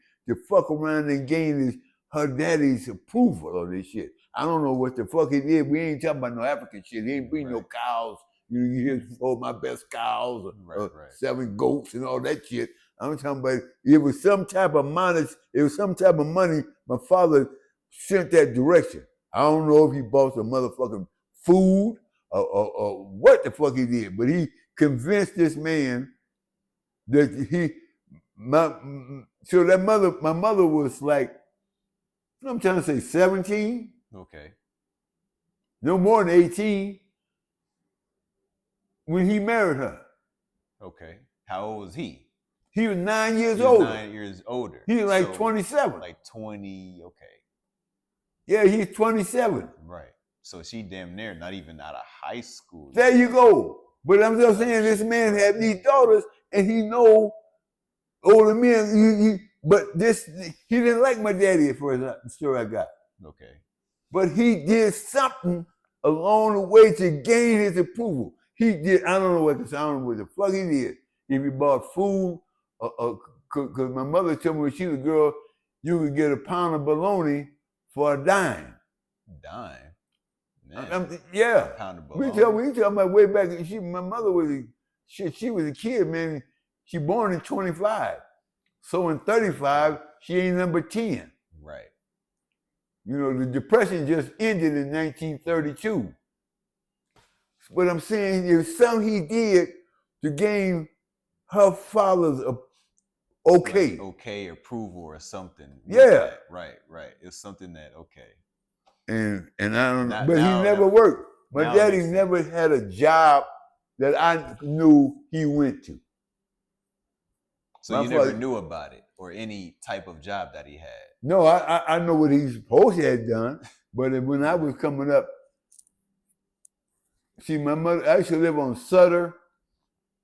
fuck around and gain her daddy's approval of this shit. I don't know what the fuck he did. We ain't talking about no African shit. He ain't bring no cows. You hold my best cows or 7 goats and all that shit. I'm talking about it was some type of money. It was some type of money my father sent that direction. I don't know if he bought some motherfucking food or what the fuck he did, but he convinced this man that my mother was like, I'm trying to say 17. Okay. No more than 18 when he married her. Okay. How old was he? He was 9 years older. 9 years older. He was like 27. Like 20, okay. Yeah, he's 27. Right. So she damn near not even out of high school. There you go. But I'm just saying this man had these daughters and he know older men. But he didn't like my daddy at first, the story I got. Okay. But he did something along the way to gain his approval. He did, I don't know what the fuck he did. If he bought food, because my mother told me when she was a girl, you could get a pound of bologna for a dime. Dime? Man. Yeah. A pound of bologna. We talking about way back, my mother was she was a kid, man. She born in 25. So in 35, she ain't number 10. Right. The Depression just ended in 1932. But I'm saying there's something he did to gain her father's okay. Like okay, approval or something. Yeah. Right. It's something that, okay. And I don't know. But he never worked. My Now it daddy makes sense. never had a job that I knew he went to. So My you never father- knew about it or any type of job that he had. No, I know what he's supposed to have done, but when I was coming up, see, my mother, I used to live on Sutter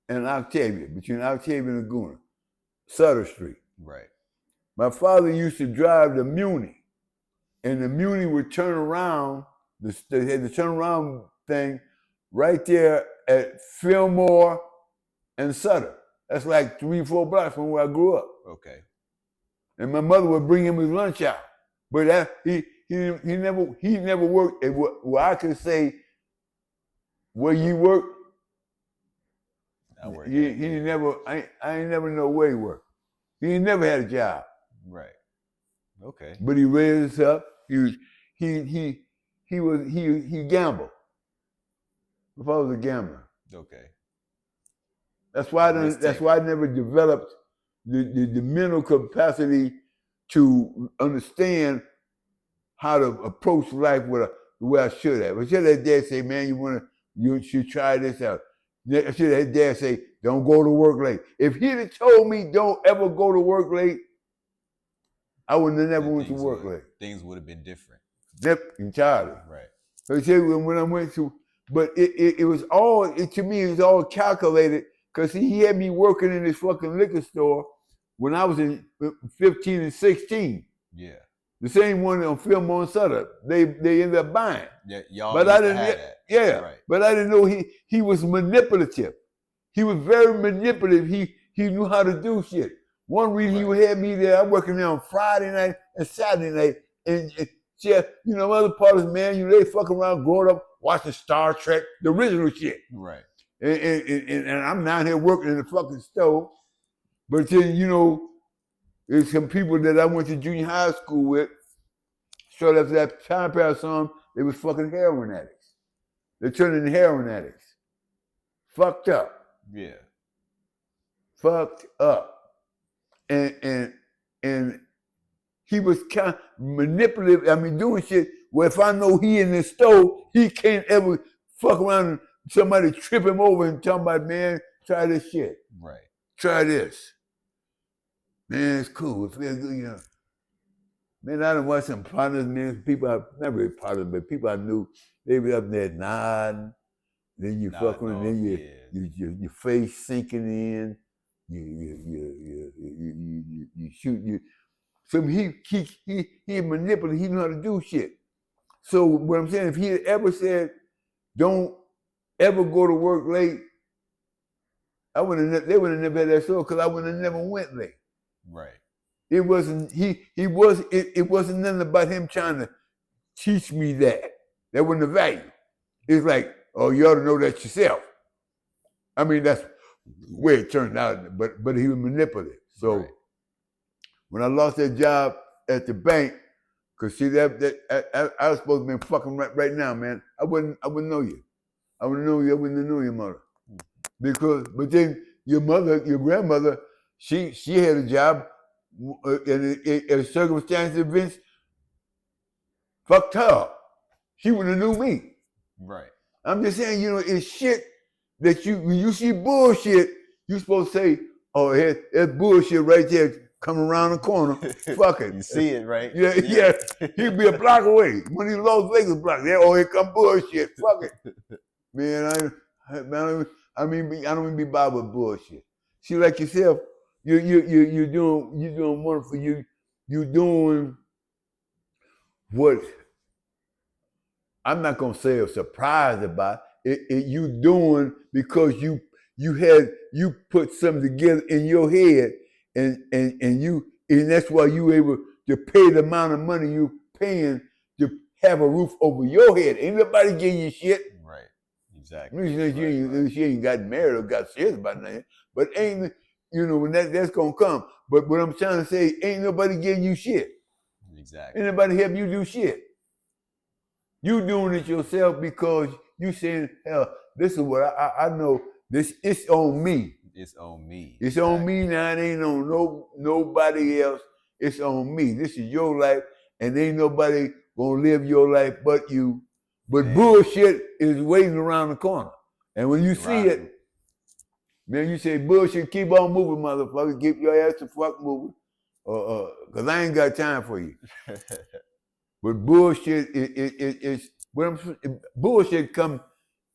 and Octavia, between Octavia and Laguna, Sutter Street. Right. My father used to drive the Muni, and the Muni would turn around, they had the turnaround thing right there at Fillmore and Sutter. That's like 3-4 blocks from where I grew up. Okay. And my mother would bring him his lunch out. But that, he never worked at where I could say where you work. I work He at, yeah. never, I ain't never know where he worked. He ain't never had a job. Right. Okay. But he raised us up. He gambled. My father was a gambler. Okay. That's why I never developed the mental capacity to understand how to approach life the way I should have. I should have had Dad say, man, you should try this out. I should have had Dad say, don't go to work late. If he'd have told me don't ever go to work late, I would have never went to work late. Things would have been different. Entirely. Right. So he said when I went to, but it was all, to me, it was all calculated because he had me working in this fucking liquor store when I was in 15 and 16. Yeah. The same one on Fillmore and Sutter. They ended up buying. Yeah, y'all But I didn't. have that. Yeah. Right. But I didn't know he was manipulative. He was very manipulative. He knew how to do shit. One reason he would have me there, I'm working there on Friday night and Saturday night. And yeah, other parts, man, they fucking around growing up watching Star Trek, the original shit. Right. And I'm down here working in the fucking stove. But then, there's some people that I went to junior high school with. Short after that time passed on, they was fucking heroin addicts. They turned into heroin addicts. Fucked up. Yeah. Fucked up. And he was kind of manipulative. I mean, doing shit where if I know he in the stove, he can't ever fuck around and somebody trip him over and tell my man, try this shit. Right. Try this. Man, it's cool. It feels good, Man, I done watched some partners, man, people, not really partners, but people I knew, they be up there nodding, then you fucking, and then your face sinking in, you shoot, so he manipulated, he knew how to do shit. So what I'm saying, if he had ever said, don't ever go to work late, they would have never had that store because I would have never went late. Right. It wasn't it wasn't nothing about him trying to teach me that. That wasn't the value. It's like, oh, you ought to know that yourself. I mean, that's the way it turned out, but he was manipulative. So when I lost that job at the bank, because see I was supposed to be fucking right now, man. I wouldn't know you. I wouldn't know your mother. But then your grandmother, she had a job, and circumstances, events fucked her up. She wouldn't have knew me. Right. I'm just saying, it's shit that when you see bullshit, you're supposed to say, oh, there's bullshit right there coming around the corner. Fuck it. You see it, right? Yeah. He'd be a block away. When he Las Vegas block, here come bullshit. Fuck it. Man, I don't even be bothered with bullshit. See, like yourself, you're doing wonderful. You're doing what I'm not gonna say I'm surprised about. You doing because you put something together in your head, and that's why you able to pay the amount of money you paying to have a roof over your head. Ain't nobody giving you shit. Right. Exactly. She ain't got married or got serious about nothing. But ain't when that's gonna come. But what I'm trying to say, ain't nobody giving you shit. Exactly. Ain't nobody help you do shit. You doing it yourself because you saying, hell, this is what I know. It's on me. It's on me. It's on me now. It ain't on nobody else. It's on me. This is your life, and ain't nobody gonna live your life but you. But Damn. bullshit is waiting around the corner. And when you see Right. it, man, you say bullshit, keep on moving, motherfucker. Keep your ass the fuck moving. Cause I ain't got time for you. But bullshit is bullshit come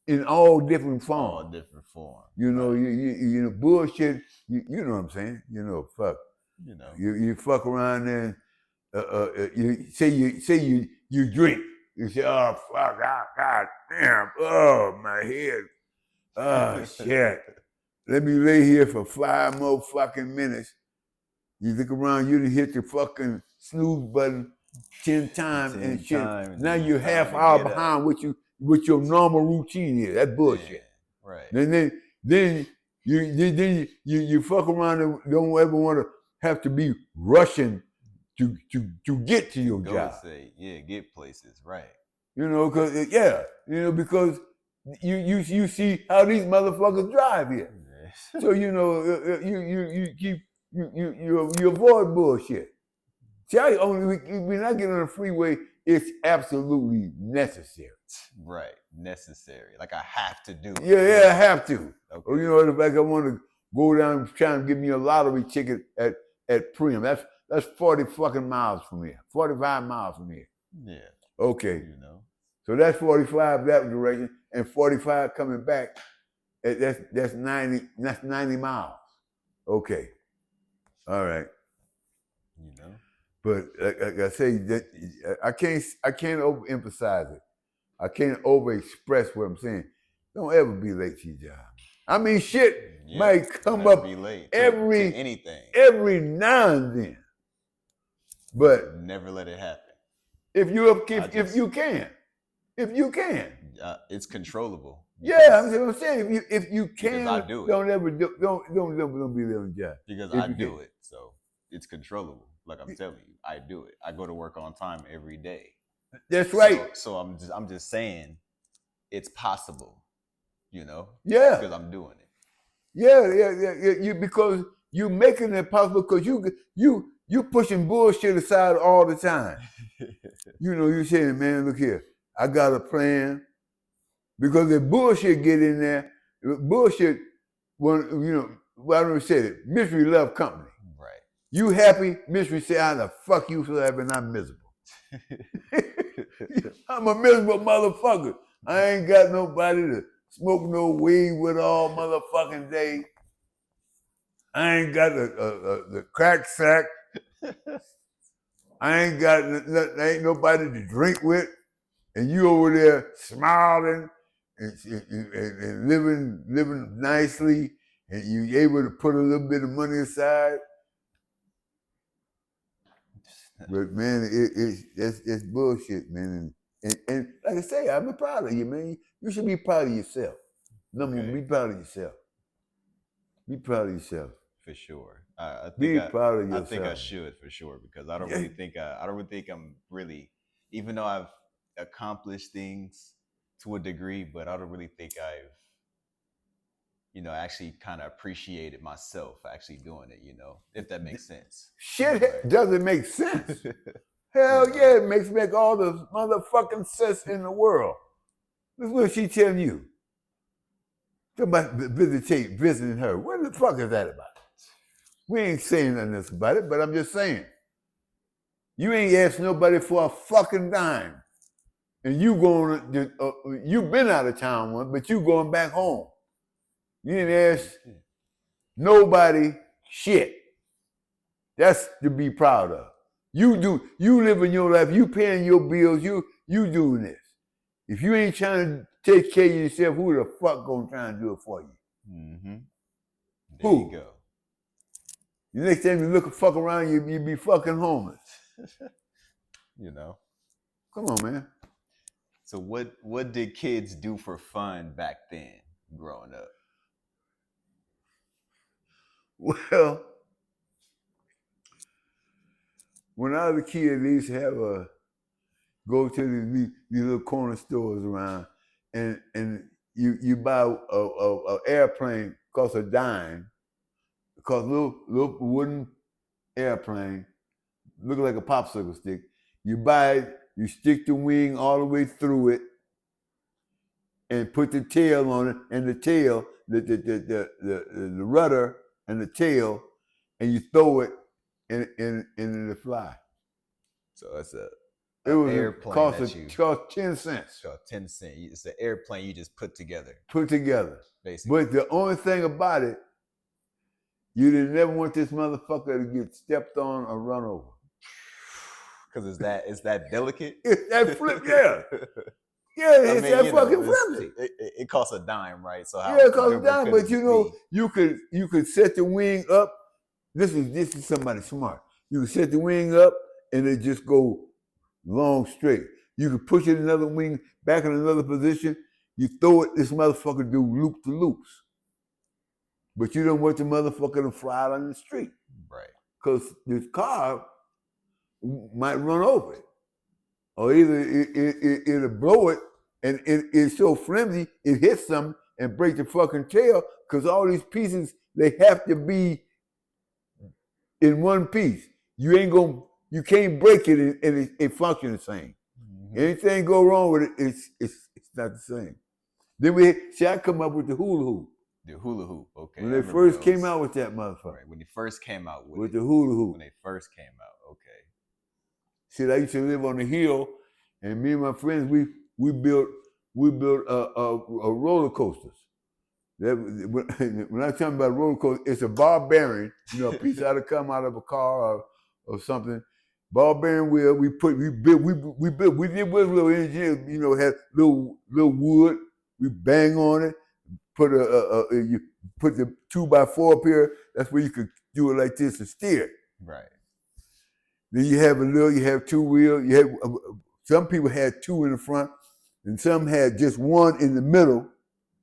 in all different forms. All different forms. You know, right. you know, bullshit. You know what I'm saying? You know, fuck. You know. You fuck around there. You say you drink. You say, oh fuck, god damn, oh my head, oh shit. Let me lay here for 5 more fucking minutes. You look around, you done hit the fucking snooze button 10 times and shit. Now you're half hour behind what your normal routine is. That's bullshit. Yeah, right. Then you fuck around and don't ever want to have to be rushing to get to your job. Get places, right. You know, because you see how these motherfuckers drive here. So you know you avoid bullshit. See, when I get on the freeway, it's absolutely necessary. Right, necessary. Like I have to do it. Yeah, I have to. Okay. Or, you know, in fact, I want to go down and try and give me a lottery ticket at Priam. That's 40 fucking miles from here. 45 miles from here. Yeah. Okay. You know. So that's 45 that direction, and 45 coming back. That's 90. That's 90 miles. Okay. All right. You know. But like I say, that I can't overemphasize it. I can't overexpress what I'm saying. Don't ever be late to your job. I mean, shit might come up be late every to anything every now and then. But never let it happen. If you can, it's controllable. Yeah, I'm saying if you can, I do it. Don't be there on the job. Because I do it, so it's controllable. Like I'm telling you, I do it. I go to work on time every day. That's right. So I'm just saying, it's possible. You know. Yeah. Because I'm doing it. Yeah. Because you making it possible because you pushing bullshit aside all the time. You know, you saying, man, look here, I got a plan. Because if bullshit get in there, bullshit, I don't say it, misery love company. Right. You happy, misery say, how the fuck you so happy and I'm miserable. I'm a miserable motherfucker. I ain't got nobody to smoke no weed with all motherfucking day. I ain't got the crack sack. I ain't got ain't nobody to drink with. And you over there smiling and living nicely, and you able to put a little bit of money aside. But man, it's bullshit, man. And like I say, I'm proud of you, man. You should be proud of yourself. Be proud of yourself. Be proud of yourself. For sure. I proud of yourself. I think I should for sure because I don't really think I'm really, even though I've accomplished things to a degree, but I don't really think I've, actually kind of appreciated myself actually doing it, if that makes sense. Shit doesn't make sense. Hell yeah, it make all the motherfucking sense in the world. This is what she telling you. Talk about visiting her. What the fuck is that about? We ain't saying nothing about it, but I'm just saying. You ain't asked nobody for a fucking dime. And you you've been out of town once, but you going back home. You didn't ask nobody shit. That's to be proud of. You living your life, you paying your bills, you doing this. If you ain't trying to take care of yourself, who the fuck gonna try and do it for you? Mm-hmm. Who? You go. The next time you fuck around, you be fucking homeless. Come on, man. So what did kids do for fun back then, growing up? Well, when I was a kid, they used to have go to these little corner stores around, and you buy a airplane cost a dime, cost a little wooden airplane, look like a popsicle stick. You buy it, you stick the wing all the way through it, and put the tail on it, and the tail, the rudder and the tail, and you throw it, and it'll fly. So it's It an was airplane cost 10 cents. So 10 cents. It's an airplane you just put together. Basically. But the only thing about it, you didn't never want this motherfucker to get stepped on or run over. Because it's that delicate. It's that flip, yeah. Yeah, it's that fucking flimsy. It costs a dime, right? So yeah, it costs a dime, but you could set the wing up. This is somebody smart. You can set the wing up and it just go long straight. You can push it another wing back in another position. You throw it, this motherfucker do loop to loops. But you don't want the motherfucker to fly out on the street. Right. Because this car might run over it. Or either it'll blow it and it's so flimsy, it hits something and break the fucking tail, because all these pieces, they have to be in one piece. You can't break it and it functions the same. Mm-hmm. Anything go wrong with it, it's not the same. Then I come up with the hula hoop. The hula hoop, okay. When they first came out with that motherfucker. Right, when they first came out with the hula hoop. When they first came out, okay. See, I used to live on the hill, and me and my friends, we built roller coasters. When I talk about roller coaster, it's a ball bearing, a piece out of come out of a car or something. Ball bearing wheel. We did with little engineers, had little wood. We bang on it. You put the 2x4 up here. That's where you could do it like this and steer. Right. Then you have two wheels. Some people had two in the front, and some had just one in the middle,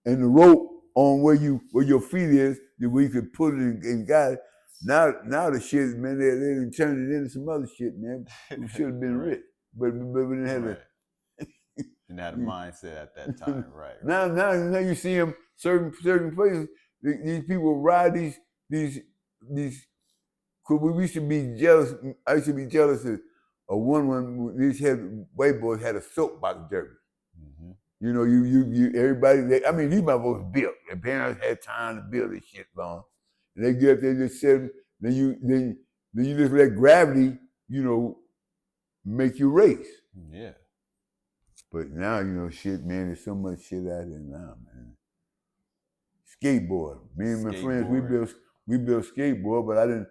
and the rope on where your feet is, where you could put it and guide it. Now the shit, man, they didn't turn it into some other shit, man. We should have been rich, but we didn't have it. Didn't have a mindset at that time, right? Now you see them certain places. These people ride these. Cause we used to be jealous. I used to be jealous of one. These white boys had a soapbox derby. Mm-hmm. Everybody. These motherfuckers built. Their parents had time to build this shit long. And they get up there, just said, then you just let gravity, make you race. Yeah. But now, shit, man, there's so much shit out there now, man. Skateboard. Me and my friends, we built skateboard, but I didn't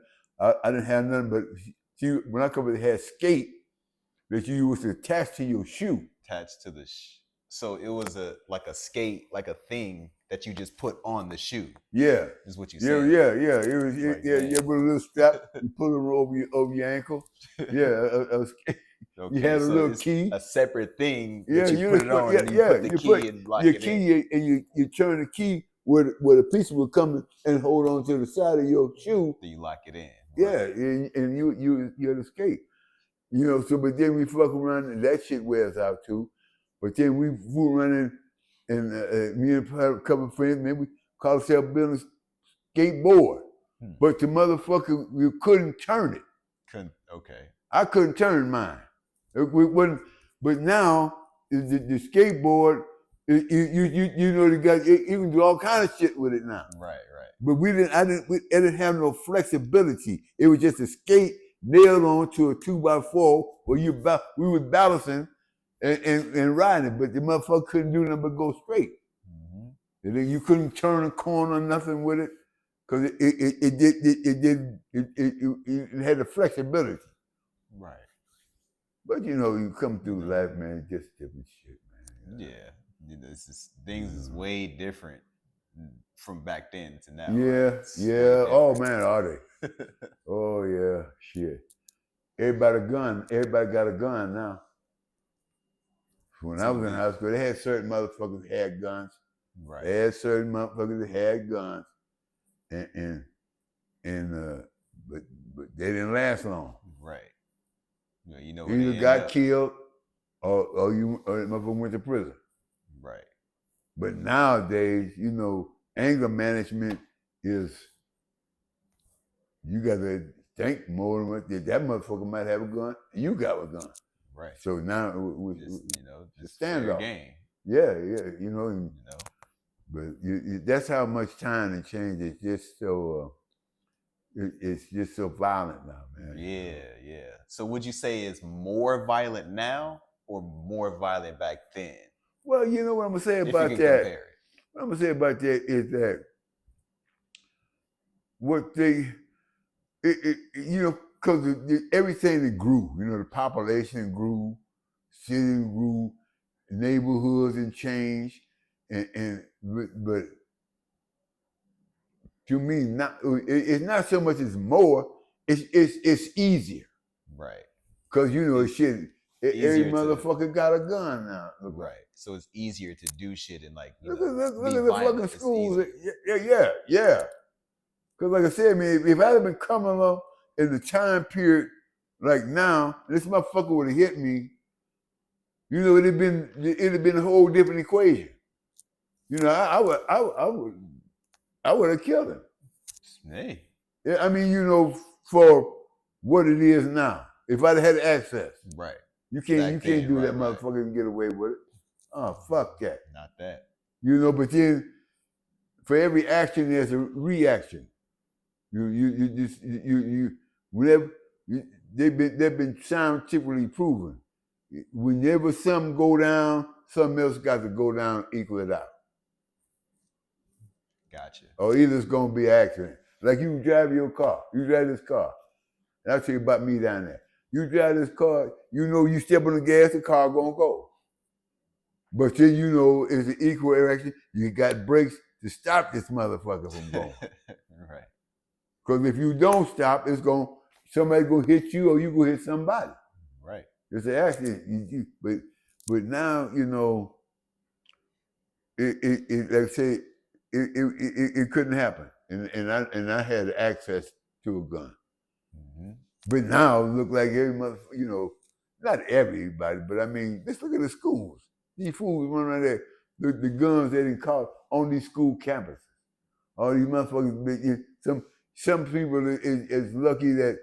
have nothing but, see, when I come over, they had skate that you used to attach to your shoe. Attached to the so it was like a skate, like a thing that you just put on the shoe. Yeah. Is what you said. Yeah. It was, you put a little strap, you put it over your ankle. Yeah, okay, you had a little key. A separate thing that you put it on, and you put the key and lock it in. Your key, and you turn the key where the piece will come and hold on to the side of your shoe. Then you lock it in. Yeah, and you're skate. But then we fuck around and that shit wears out too. But then we fool running and me and a couple of friends, man, we call ourselves building a skateboard. But the motherfucker, you couldn't turn it. Okay. I couldn't turn mine. It wasn't, but now the skateboard, you can do all kind of shit with it now. Right. But it didn't have no flexibility. It was just a skate nailed onto a 2x4 where we were balancing and riding it, but the motherfucker couldn't do nothing but go straight. Mm-hmm. And then you couldn't turn a corner or nothing with it, because it had the flexibility. Right. But you come through life, man, just different shit, man. Yeah. Things is way different from back then to now. Yeah. Oh man, are they? Oh yeah, shit. Everybody got a gun now. When I was in high school, they had certain motherfuckers that had guns. Right. They had certain motherfuckers that had guns, but they didn't last long. Right. You either got killed or motherfucker went to prison. Right. But nowadays, anger management is, you got to think more than what that motherfucker might have a gun and you got a gun. Right. So now just the standoff. game. Yeah, you know. You know. But that's how much time and change. It's just so. It's just so violent now, man. Yeah. So would you say it's more violent now or more violent back then? Well, you know what I'm gonna say If you about can that. compare it. What I'm gonna say about that is that what they, you know, because everything that grew, you know, the population grew, city grew, neighborhoods and changed, but to me, it's not so much as more. It's easier. Right. Cause you know shit. Every easier to- motherfucker got a gun now. Look Right. like. So it's easier to do shit and like Look know, at be the violent. fucking It's schools. easier. Yeah. Cause like I said, man, if I had been coming along in the time period like now, this motherfucker would have hit me. You know, it'd have been a whole different equation. You know, I would have killed him. Hey. Yeah, I mean, you know, for what it is now. If I'd had access. Right. You can't Back then, do right, that motherfucker and get away with it. Oh, fuck that. Not that. You know, but then for every action there's a reaction. Whenever they've been scientifically proven. Whenever something go down, something else got to go down, equal it out. Gotcha. Or either it's gonna be an accident. Like you drive your car. You drive this car. And I'll tell you about me down there. You drive this car, you know you step on the gas, the car gonna go. But then you know it's an equal reaction. You got brakes to stop this motherfucker from going. Right. Because if you don't stop, somebody's gonna hit you or you gonna hit somebody. Right. It's an accident. But now you know like I say it couldn't happen, and I had access to a gun. Mm-hmm. But now it look like every motherfucker, you know, not everybody, but I mean, let's look at the schools. These fools run around there, the guns they didn't call on these school campuses. All these motherfuckers, some people is lucky that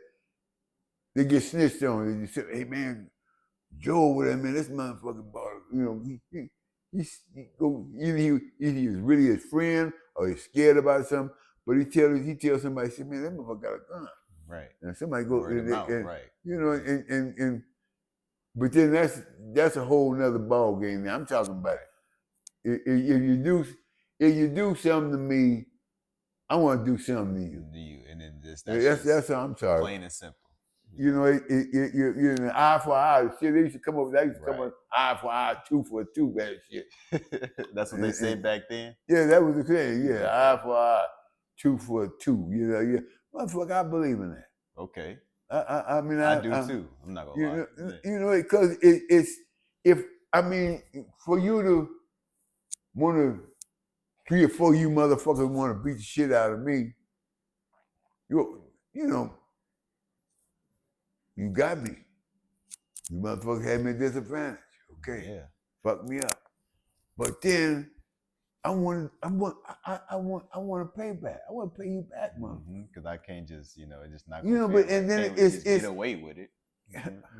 they get snitched on. They just say, hey man, Joe over there, man, this motherfucker bought, you know, either he was really his friend or he's scared about something, but he tells somebody, say, man, that motherfucker got a gun. Right. And somebody go right. You know, and but then that's a whole nother ball game. Now I'm talking about it. If you do something to me, I want to do something to you. And then that's how I'm sorry. Plain and simple. You know, you're an eye for eye. Shit, they used to come up. They used to come up eye for eye, tooth for tooth. That shit. That's what they said back then. Yeah, that was the thing. Yeah, eye for eye, tooth for tooth. You know, yeah, motherfucker, I believe in that. Okay. I mean, I do too. I'm not gonna lie. You know, because it's for you to want to 3 or 4 you motherfuckers want to beat the shit out of me, you know, you got me. You motherfuckers had me at disadvantage. Okay. Yeah. Fuck me up. But then I want to pay back. I want to pay you back, man. Because I can't just, you know, it's just not. You know, but and then it's get away with it.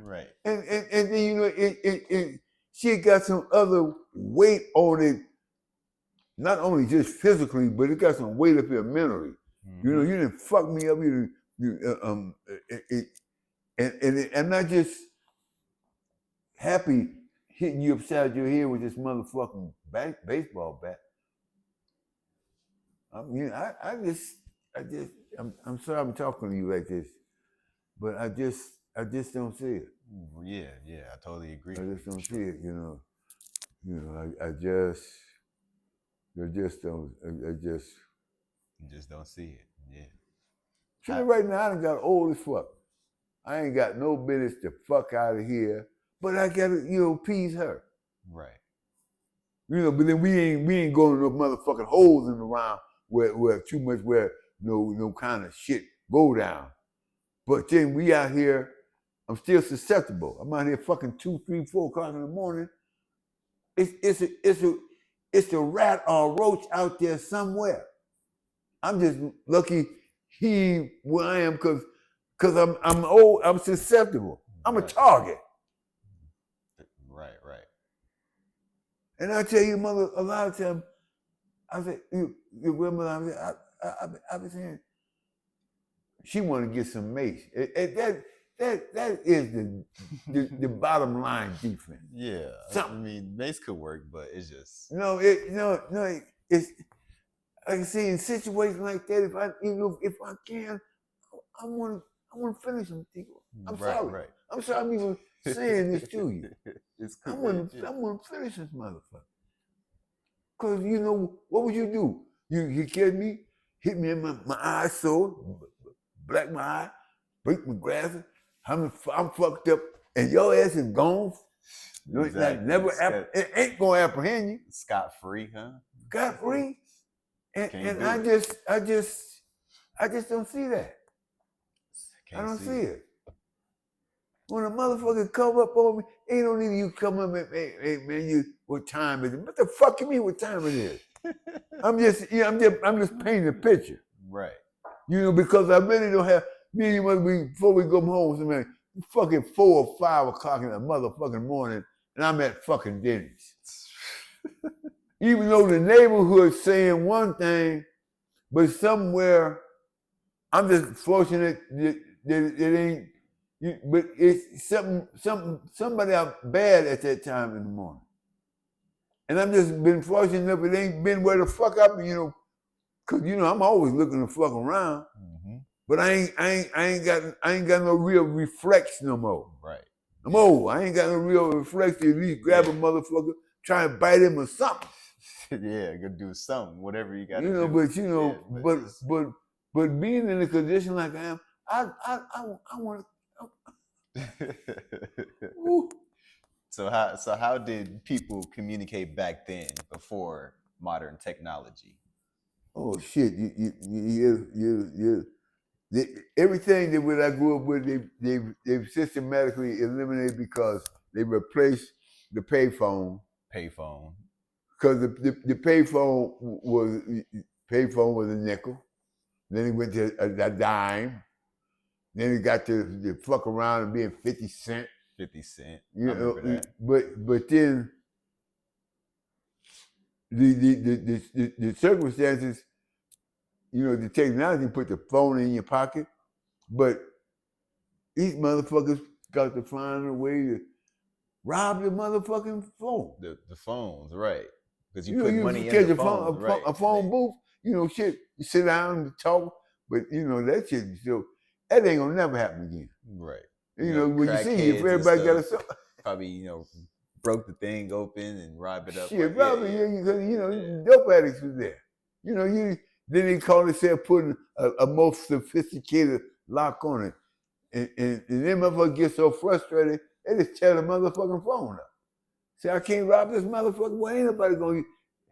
Right. And then you know it she got some other weight on it. Not only just physically, but it got some weight up here mentally. You know, you didn't fuck me up. And I'm not just happy hitting you upside your head with this motherfucking baseball bat. I mean, I'm sorry I'm talking to you like this, but I just don't see it. Yeah, I totally agree. I just don't see it, you know. I just don't see it. Yeah. See, right now I done got old as fuck. I ain't got no business to fuck out of here, but I gotta, you know, appease her. Right. You know, but then we ain't going to no motherfucking holes in the round where too much no kind of shit go down. But then we out here, I'm still susceptible. I'm out here fucking 2, 3, 4 o'clock in the morning. It's a rat or a roach out there somewhere. I'm just lucky where I am because I'm old, I'm susceptible. I'm a target. Right. And I tell you, mother, a lot of times, I say, your grandmother, I be saying, she want to get some mace. That is the bottom line defense. Yeah, Something. I mean, mace could work, but it's just No, it's like I say, in situations like that, if I can, I want to finish them. I'm sorry. right. I'm sorry. I'm even saying this to you. It's I correct. want to finish this motherfucker. Cause you know what would you do? You kidding me? Hit me in my eye sore, black my eye, break my glasses. I'm fucked up, and your ass is gone. Exactly. It ain't gonna apprehend you. Scot free, huh? Scot free. Can't And do I it. just don't see that. I Can't don't see see it. When a motherfucker come up on me, ain't no need you come up and hey man, what time is it? What the fuck you mean what time it is? I'm just painting a picture. Right. You know, because I really don't have me and you before we go home, so man, fucking 4 or 5 o'clock in the motherfucking morning, and I'm at fucking Denny's. Even though the neighborhood's saying one thing, but somewhere I'm just fortunate that it ain't. But it's somebody out bad at that time in the morning, and I've just been fortunate enough it ain't been where the fuck I been, cause I'm always looking to fuck around, but I ain't got no real reflex no more. Right. I'm old. I ain't got no real reflex to at least grab a motherfucker, try and bite him or something. Yeah, go do something, whatever you got to do. But but being in a condition like I am, I want to. So how did people communicate back then before modern technology? Oh shit! Everything that what I grew up with, they've systematically eliminated because they replaced the payphone. Payphone. Because the payphone was a nickel. Then it went to a dime. Then it got to fuck around and being 50 cents. 50 cent. I remember that. But then the circumstances, the technology put the phone in your pocket, but these motherfuckers got to find a way to rob the motherfucking phone. The phones, right? Because you put money in the phones, right? A phone booth, shit. You sit down and talk, but that shit still that ain't gonna never happen again. Right. When you see if everybody got a probably broke the thing open and rob it up. Shit, probably dope addicts was there. Then they call themselves putting a more sophisticated lock on it. And them motherfuckers get so frustrated, they just tear the motherfucking phone up. Say, I can't rob this motherfucker. Well, ain't nobody gonna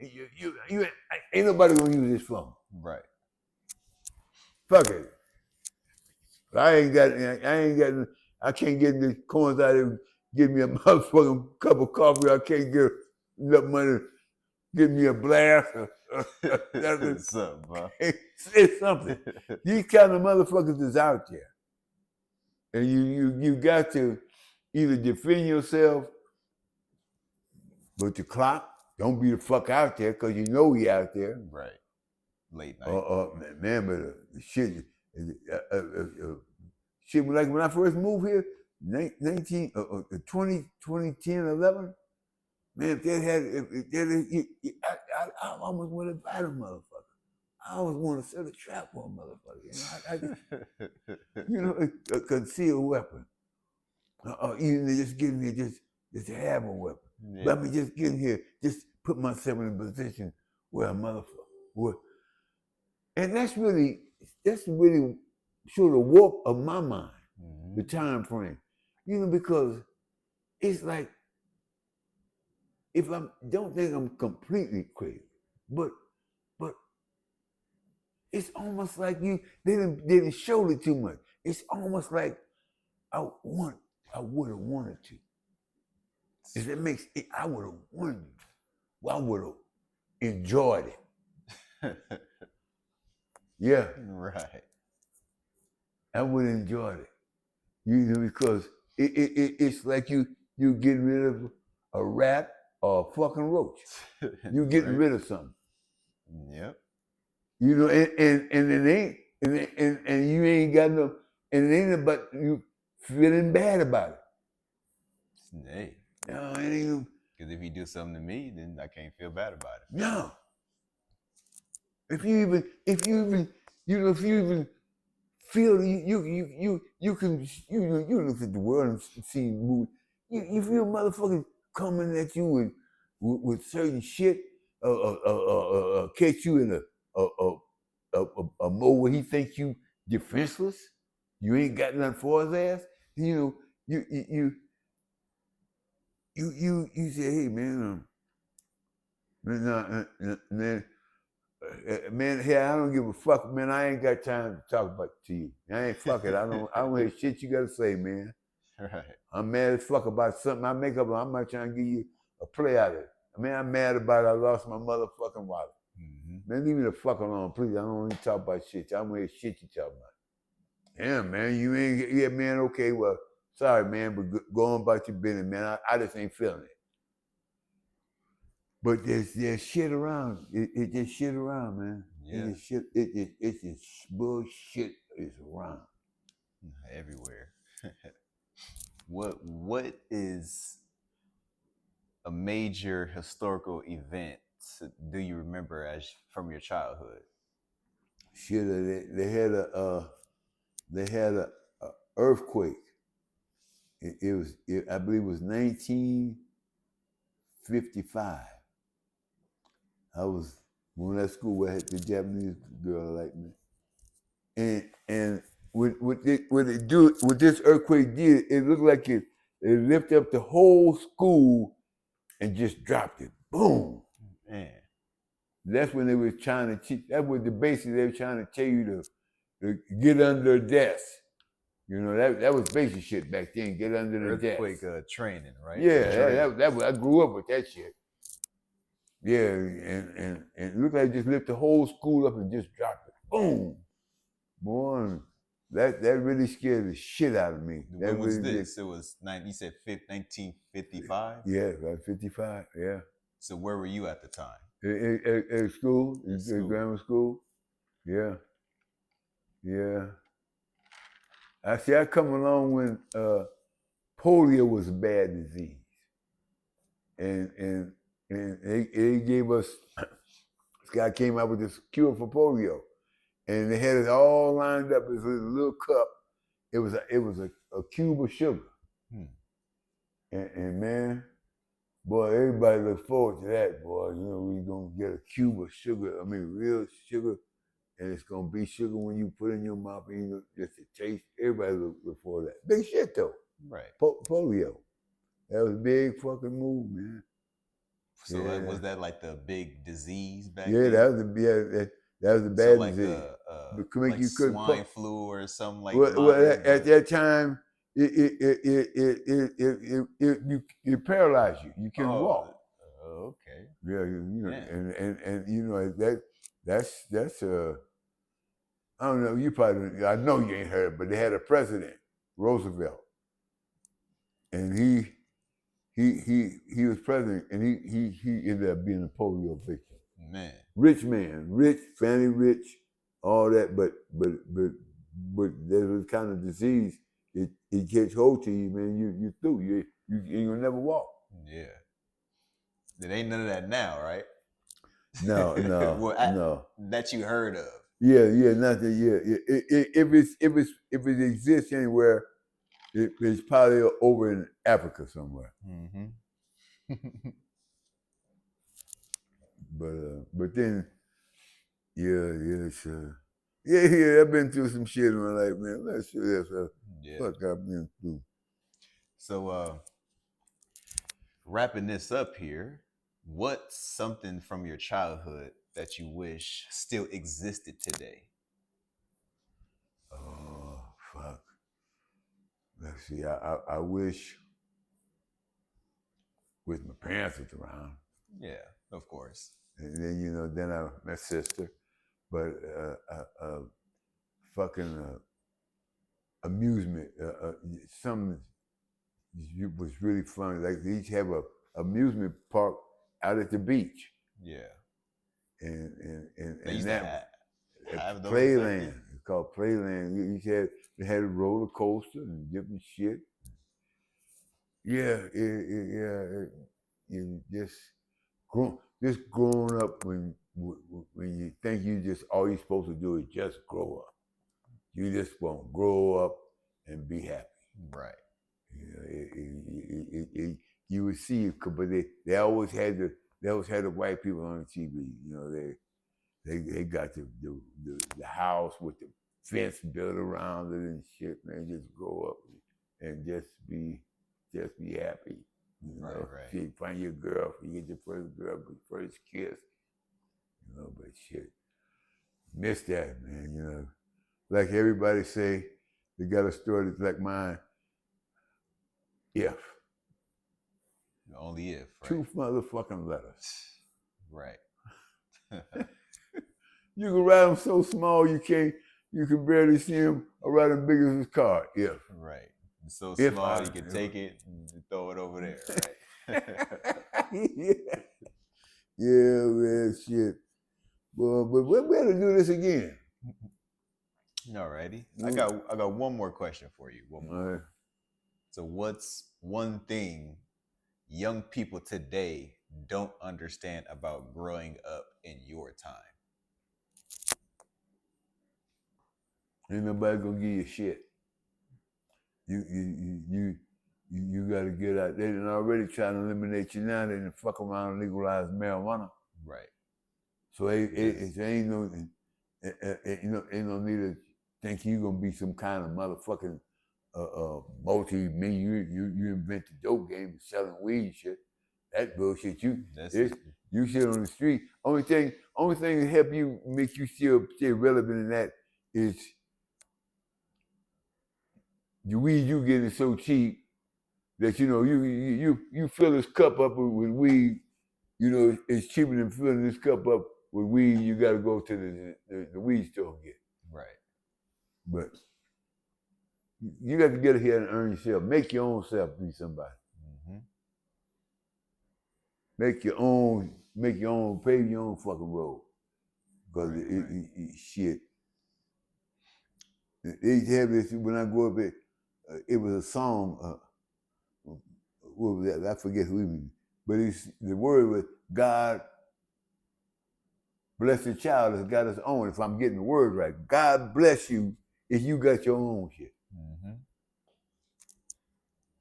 ain't nobody gonna use this phone. Right. Fuck it. I can't get the coins out of give me a motherfucking cup of coffee. I can't get enough money to give me a blast. Something, bro. Say something. These kind of motherfuckers is out there. And you got to either defend yourself, but the clock, don't be the fuck out there because you know he out there. Right. Late night. Man, but shit, shit, like when I first moved here, 2010, 11, man, if that had, I almost want to buy the motherfucker. I always want to set a trap for a motherfucker. A concealed weapon. Even just getting here, just to have a weapon. Yeah. But I mean, just getting here, just put myself in a position where a motherfucker would. And that's really sort of warp of my mind, the time frame. Because it's like, if I don't think I'm completely crazy, but it's almost like they didn't show it too much. It's almost like I would have wanted to. If it makes it, I would have wanted to. Well, I would have enjoyed it. Yeah. Right. I would have enjoyed it. Because it's like you get rid of a rat or a fucking roach. You getting Right. rid of something. Yep. You know, and it ain't and you ain't got no and it ain't about you feeling bad about it. Hey, No, it ain't because if you do something to me, then I can't feel bad about it. no. If you even feel you can you look at the world and see movies. You feel motherfuckers coming at you with certain shit, catch you in a mode where he thinks you defenseless. You ain't got nothing for his ass. You know, you say, hey man, man, hey, I don't give a fuck, man. I ain't got time to talk about to you. I ain't fuck it. I don't hear shit you gotta say, man. Right. I'm mad as fuck about something I make up. I'm not trying to give you a play out of it. I mean, I'm mad about it. I lost my motherfucking wallet. Mm-hmm. Man, leave me the fuck alone, please. I don't want to talk about shit. I don't hear shit you talk about. Yeah, man, you ain't, yeah, man, okay, well, sorry, man, but go on about your business, man. I just ain't feeling it. But there's shit around. It just shit around, man. Yeah. It's just bullshit is around. Everywhere. What is a major historical event do you remember as from your childhood? Shit, they had a earthquake. I believe it was 1955. I was when at school where I had the Japanese girl like me, and what this earthquake did, it looked like it lifted up the whole school and just dropped it. Boom. Man. That's when they were trying to teach. That was the basic they were trying to tell you to get under a desk. You know, that was basic shit back then. Get under the Earthquake desk. training, right? Yeah, that I grew up with that shit. Yeah, and it looked like it just lifted the whole school up and just dropped it. Boom. Boy, that really scared the shit out of me. When was this? It was you said 1955? Yeah, about 55, yeah. So where were you at the time? At school, at grammar school. Yeah. Yeah. I come along when polio was a bad disease. And they gave us, this guy came out with this cure for polio. And they had it all lined up as a little cup. It was a cube of sugar. And man, boy, everybody looked forward to that, boy. You know, we're gonna get a cube of sugar. I mean, real sugar, and it's gonna be sugar when you put it in your mouth, and you know, just the taste. Everybody look forward to that. Big shit though. Right. Polio. That was a big fucking move, man. So was that like the big disease back then? that was the bad so like disease. like you swine flu or something like at that time, it paralyzed you. You couldn't walk. Okay. Yeah, you know, and you know that's I don't know. I know you ain't heard, but they had a president, Roosevelt, and he was president, and he ended up being a polio victim. Man, rich, family rich, all that, but there was kind of disease. It gets hold to you, man. You through. You ain't gonna never walk. Yeah. There ain't none of that now, right? No, well, no. That you heard of. Yeah, nothing. Yeah. If it exists anywhere, it's probably over in Africa somewhere. Mm-hmm. But then, I've been through some shit in my life, man. Let's see this. Fuck, I've been through. So, wrapping this up here, what's something from your childhood that you wish still existed today? Oh, fuck. Let's see. I wish my parents was around. Yeah, of course. And then, then my sister. But fucking amusement. Something was really funny. Like they each have a amusement park out at the beach. Yeah. And They used that to have those back Playland. then? It's called Playland. They had a roller coaster and different shit. Yeah, you just growing up when you think you just all you're supposed to do is just grow up. You just want to grow up and be happy. Right. You would see it, but they always had the white people on the TV. You know, they got the house with the fence built around it and shit. Man, just grow up and just be happy. You know, Right. You find your girl, you get your first girl, your first kiss. You know, but shit, miss that, man. You know, like everybody say, they got a story that's like mine. If. Only if, right? 2 motherfucking letters. Right. You can write them so small you can barely see them, or write them big as his car. If. Right. It's so If small you can take it and throw it over there, right? Yeah, man, shit. Well, but we're better do this again. Alrighty. I got one more question for you. One more. Right. So what's one thing young people today don't understand about growing up in your time? Ain't nobody gonna give you shit. You gotta get out. They done already trying to eliminate you now. They done fuck around and legalize marijuana. Right. So it ain't no need to think you gonna be some kind of motherfucking multi-million. You invent the dope game, selling weed and shit. That bullshit. You shit on the street. Only thing that help you make you still stay relevant in that is the weed you getting so cheap that you fill this cup up with weed. You know it's cheaper than filling this cup up with weed. You got to go to the weed store and get. Right. But you got to get here and earn yourself. Make your own self be somebody. Mm-hmm. Make your own, pave your own fucking road. Because shit. They have this, when I grew up, it was a song, what was that? I forget who even, but the word was, God bless the child that's got his own, if I'm getting the word right. God bless you if you got your own shit. Mm-hmm.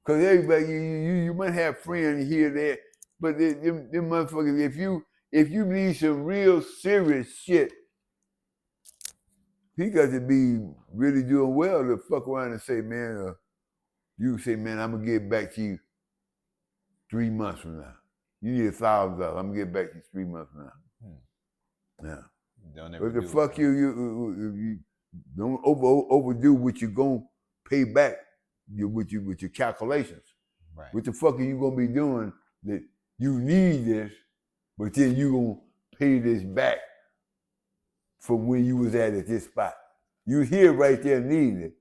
Because everybody, you might have friends here and there, but them motherfuckers, if you need some real serious shit, he got to be really doing well to fuck around and say, man, you say, man, I'm going to get back to you 3 months from now. You need $1,000. I'm going to get back to you 3 months from now. Yeah. Don't ever But the do fuck you don't overdo what you're going to pay back with your calculations. Right. What the fuck are you going to be doing that you need this, but then you going to pay this back from when you was at this spot? You here right there needing it.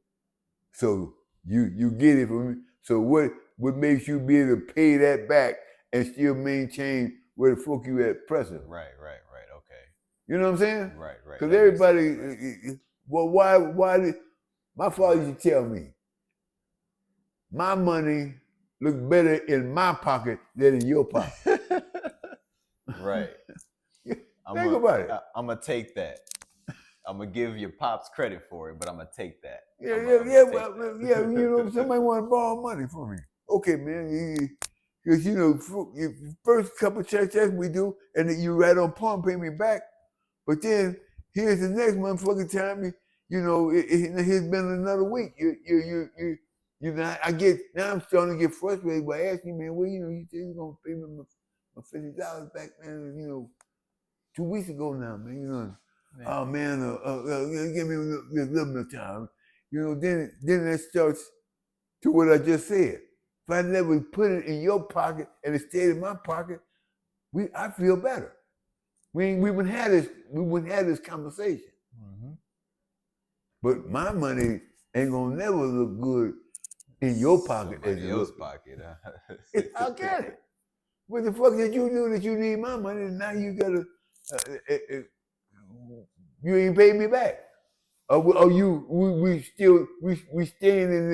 So you get it from me. So what makes you be able to pay that back and still maintain where the fuck you at present? Right. Okay. You know what I'm saying? Right. Because everybody, well, why did my father used to tell me, my money looks better in my pocket than in your pocket. Right. Think about it. I'm going to take that. I'm going to give your pops credit for it, but I'm going to take that. Yeah, you know, somebody want to borrow money from me. Okay, man, because, first couple checks we do, and then you right on point, pay me back. But then, here's the next motherfucking time, it's been another week. Now I'm starting to get frustrated by asking, man, well, you said you're going to pay me my $50 back, man, 2 weeks ago now, man, Man. Oh man, give me a little bit of time. Then that starts to what I just said. If I never put it in your pocket and it stayed in my pocket, I feel better. We wouldn't have this conversation. Mm-hmm. But my money ain't gonna never look good in your pocket. Somebody else's pocket. I get it. What the fuck did you do that you need my money and now you gotta, you ain't paid me back? Or we staying in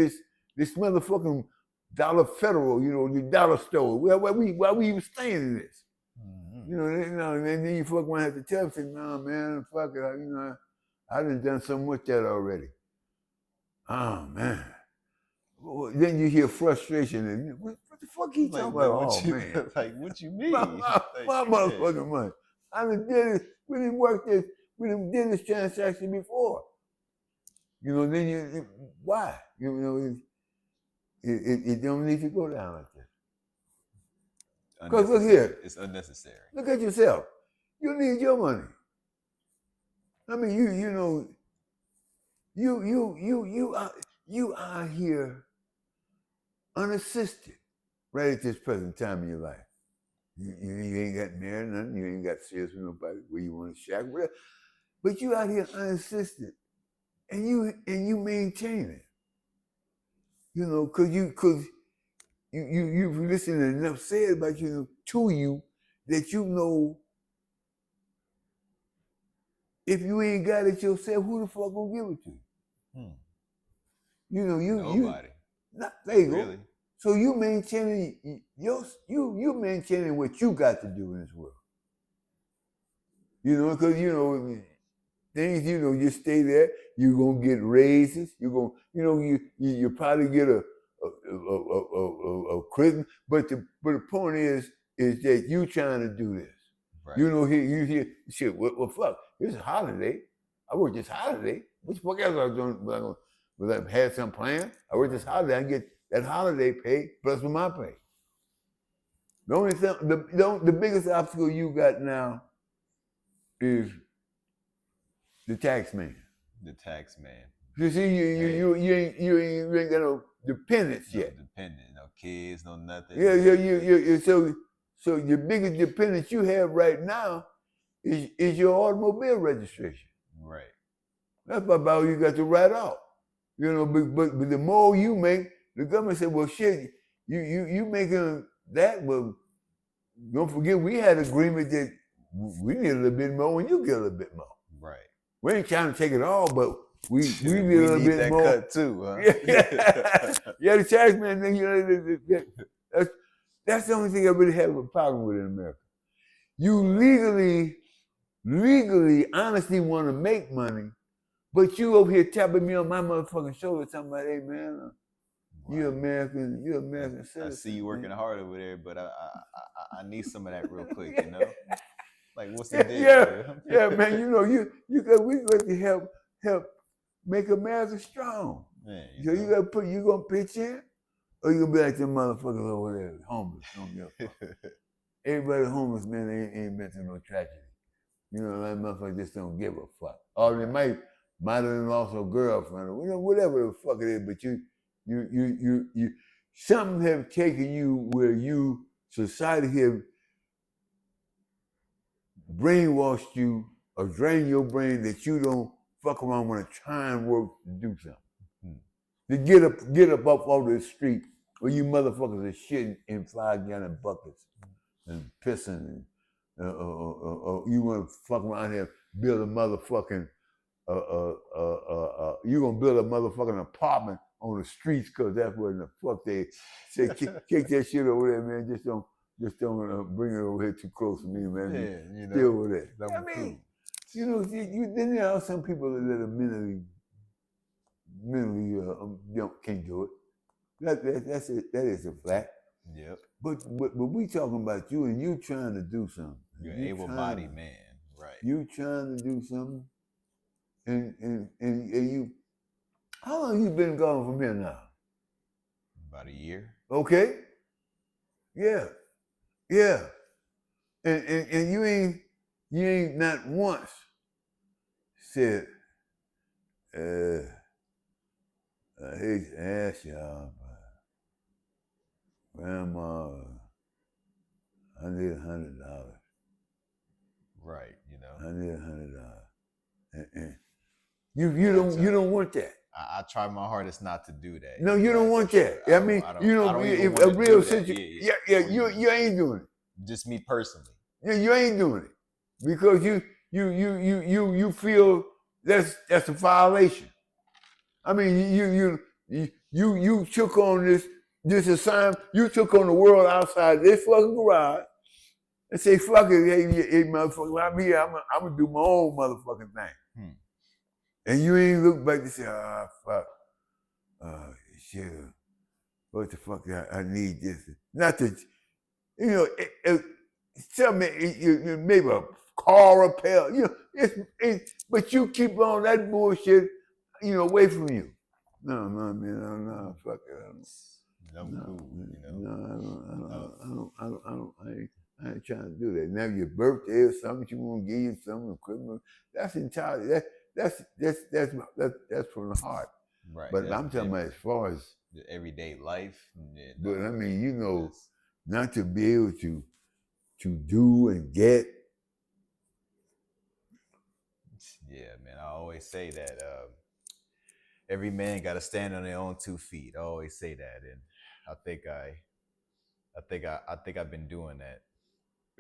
this motherfucking Dollar Federal, you know, the dollar store. Why we even staying in this? Mm-hmm. You know, and then you fuck want to have to tell me, no man, fuck it, I done so much that already. Oh man. Then you hear frustration and what the fuck he talking about? Oh man. Like what you mean? my motherfucking money. I done did it. We didn't work this. We done did this transaction before. You know, then why? You know, it don't need to go down like that. Because look here. It's unnecessary. Look at yourself. You need your money. I mean, you are here unassisted right at this present time in your life. You ain't got married, nothing. You ain't got serious with nobody where you want to shack, whatever. But you out here unassisted, and you maintain it. You know, because you've listened and enough said about you to you that you know if you ain't got it yourself, who the fuck gonna give it to you? You know, nobody. There you really. Go. So you maintaining you maintaining what you got to do in this world. You know, because things, you stay there, you're gonna get raises, you're gonna, you probably get a Christmas, but the point is that you trying to do this. Right. You know, you hear shit. Well, fuck, it's a holiday. I work this holiday. What the fuck else I was doing? Was I had some plan? I work this holiday. I get that holiday pay plus with my pay. The only thing, the biggest obstacle you got now is the tax man. The tax man. You see, you ain't got no dependents yet. No dependent, no kids, no nothing. Yeah. So your biggest dependence you have right now is your automobile registration. Right. That's about all you got to write off. You know, but the more you make, the government said, well, shit, you making that, well, don't forget we had an agreement that we need a little bit more and you get a little bit more. Right. We ain't trying to take it all, but we need a little bit that more. Cut too, huh? Yeah, the tax man thing, that's the only thing I really have a problem with in America. You legally, honestly want to make money, but you over here tapping me on my motherfucking shoulder talking about, hey man, you're American citizen. I see you working hard over there, but I need some of that real quick, you know? Like what's the deal? Yeah, man, we got to help make America strong. Man, so you gonna pitch in? Or you gonna be like them motherfuckers over there, homeless, don't give a fuck. Everybody homeless, man, ain't been through no tragedy. You know, that motherfucker just don't give a fuck. Or they might have lost a girlfriend, or whatever the fuck it is, but you something have taken you where society have brainwashed you or drained your brain that you don't fuck around want to try and work to do something. To get up off the street where you motherfuckers are shitting in 5-gallon buckets and pissing, and you want to fuck around here, build a motherfucking, you gonna build a motherfucking apartment on the streets because that's where the fuck they say kick that shit over there, man. Just don't bring it over here too close to me, man. Yeah, deal with it. I mean, then there are some people that are mentally can't do it. That's it. That is a fact. Yep. But we talking about you and you trying to do something. You're an able-bodied man, right? You trying to do something, and you. How long you been gone from here now? About a year. Okay. Yeah. And you ain't not once said, I hate to ask y'all, but Grandma, I need $100. Right, I need $100. And you don't want that. I try my hardest not to do that. No, you don't want that. I mean, if a real situation, you ain't doing it. Just me personally. Yeah, you ain't doing it because you feel that's a violation. I mean, you took on this assignment. You took on the world outside this fucking garage and say, "Fuck it, hey motherfucker, I'm here. I'm gonna do my own motherfucking thing." And you ain't look back and say, "Ah, fuck, shit, what the fuck? I need this." Not that you know. Something maybe a car repair, but you keep on that bullshit, away from you. No, man, no, fuck it. I'm cool, No, I ain't trying to do that. Now your birthday or something, you want to give you something, Christmas. That's entirely that's from the heart. Right. But I'm talking about as far as the everyday life. But I mean, not to be able to do and get. Yeah, man. I always say that every man got to stand on their own 2 feet. I always say that, and I think I've been doing that.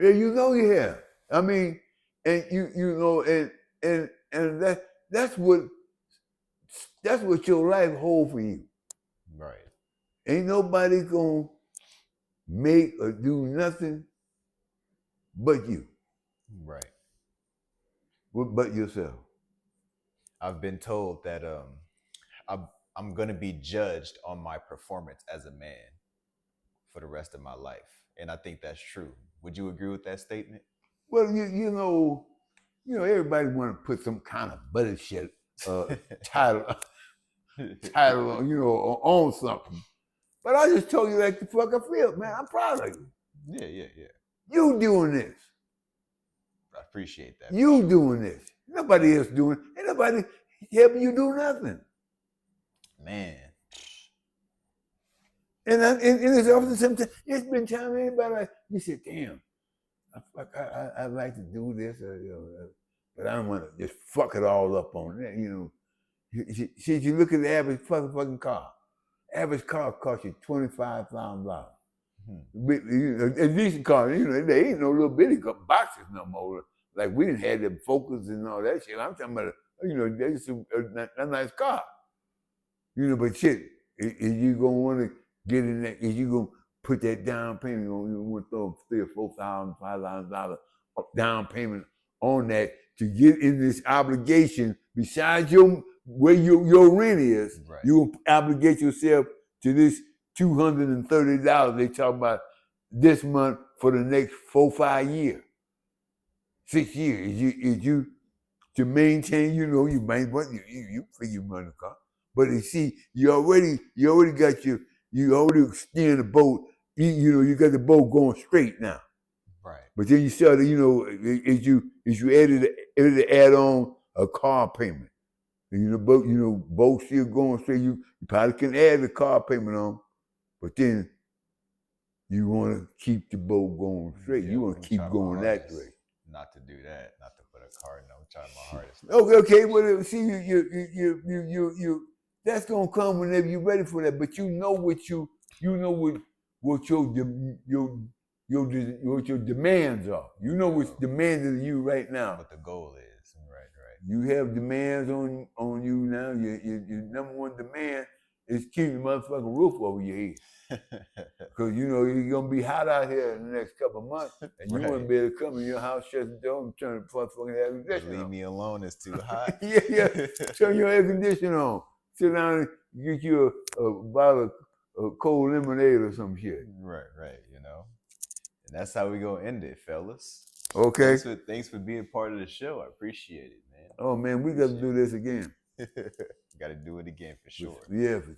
Yeah, you have. I mean, and and that's what your life holds for you. Right. Ain't nobody gonna make or do nothing but you. Right. But yourself. I've been told that I'm gonna be judged on my performance as a man for the rest of my life, and I think that's true. Would you agree with that statement? Well, everybody want to put some kind of bullshit title on something. But I just told you like the fuck I feel, man. I'm proud of you. Yeah. You doing this. I appreciate that. You doing this. Nobody else doing it. Ain't nobody helping you do nothing. Man. And it's often sometimes, it's been time anybody like, you said, damn, I'd like to do this, but I don't want to just fuck it all up on that, You look at the average fucking car. Average car costs you $25,000. A decent car, they ain't no little bitty boxes no more. Like we didn't have them Focus and all that shit. I'm talking about, there's a nice car. But shit, is you gonna want to get in that? Is you gonna put that down payment on? You want to throw $3,000 or $4,000, $5,000 down payment on that to get in this obligation. Besides your rent is, right. You obligate yourself to this $230 they talk about this month for the next 4, 5 years, 6 years. Is you to maintain? You might want you figure money the car. But you see, you already got you already steering the boat. You got the boat going straight now. Right. But then you started, as you added to add on a car payment. And boat still going straight. You probably can add the car payment on, but then you want to keep the boat going straight. You want to keep going that way. Not to do that. Not to put a car in. I'm trying my hardest. Okay. Well, see, you. That's gonna come whenever you're ready for that. But you know what your demands are. You know what's demanded of you right now. What the goal is. Right. You have demands on you now. Your number one demand is keep the motherfucking roof over your head. Because you're gonna be hot out here in the next couple of months, and you want to be able to come in your house, shut the door, and turn the fucking air conditioner on. Leave me alone. It's too hot. yeah. Turn your air conditioner on. Sit down and get you a bottle of cold lemonade or some shit. Right. And that's how we gonna end it, fellas. Okay. Thanks for being part of the show. I appreciate it, man. Oh man, we got to do this again. Got to do it again for sure. Yeah, for sure.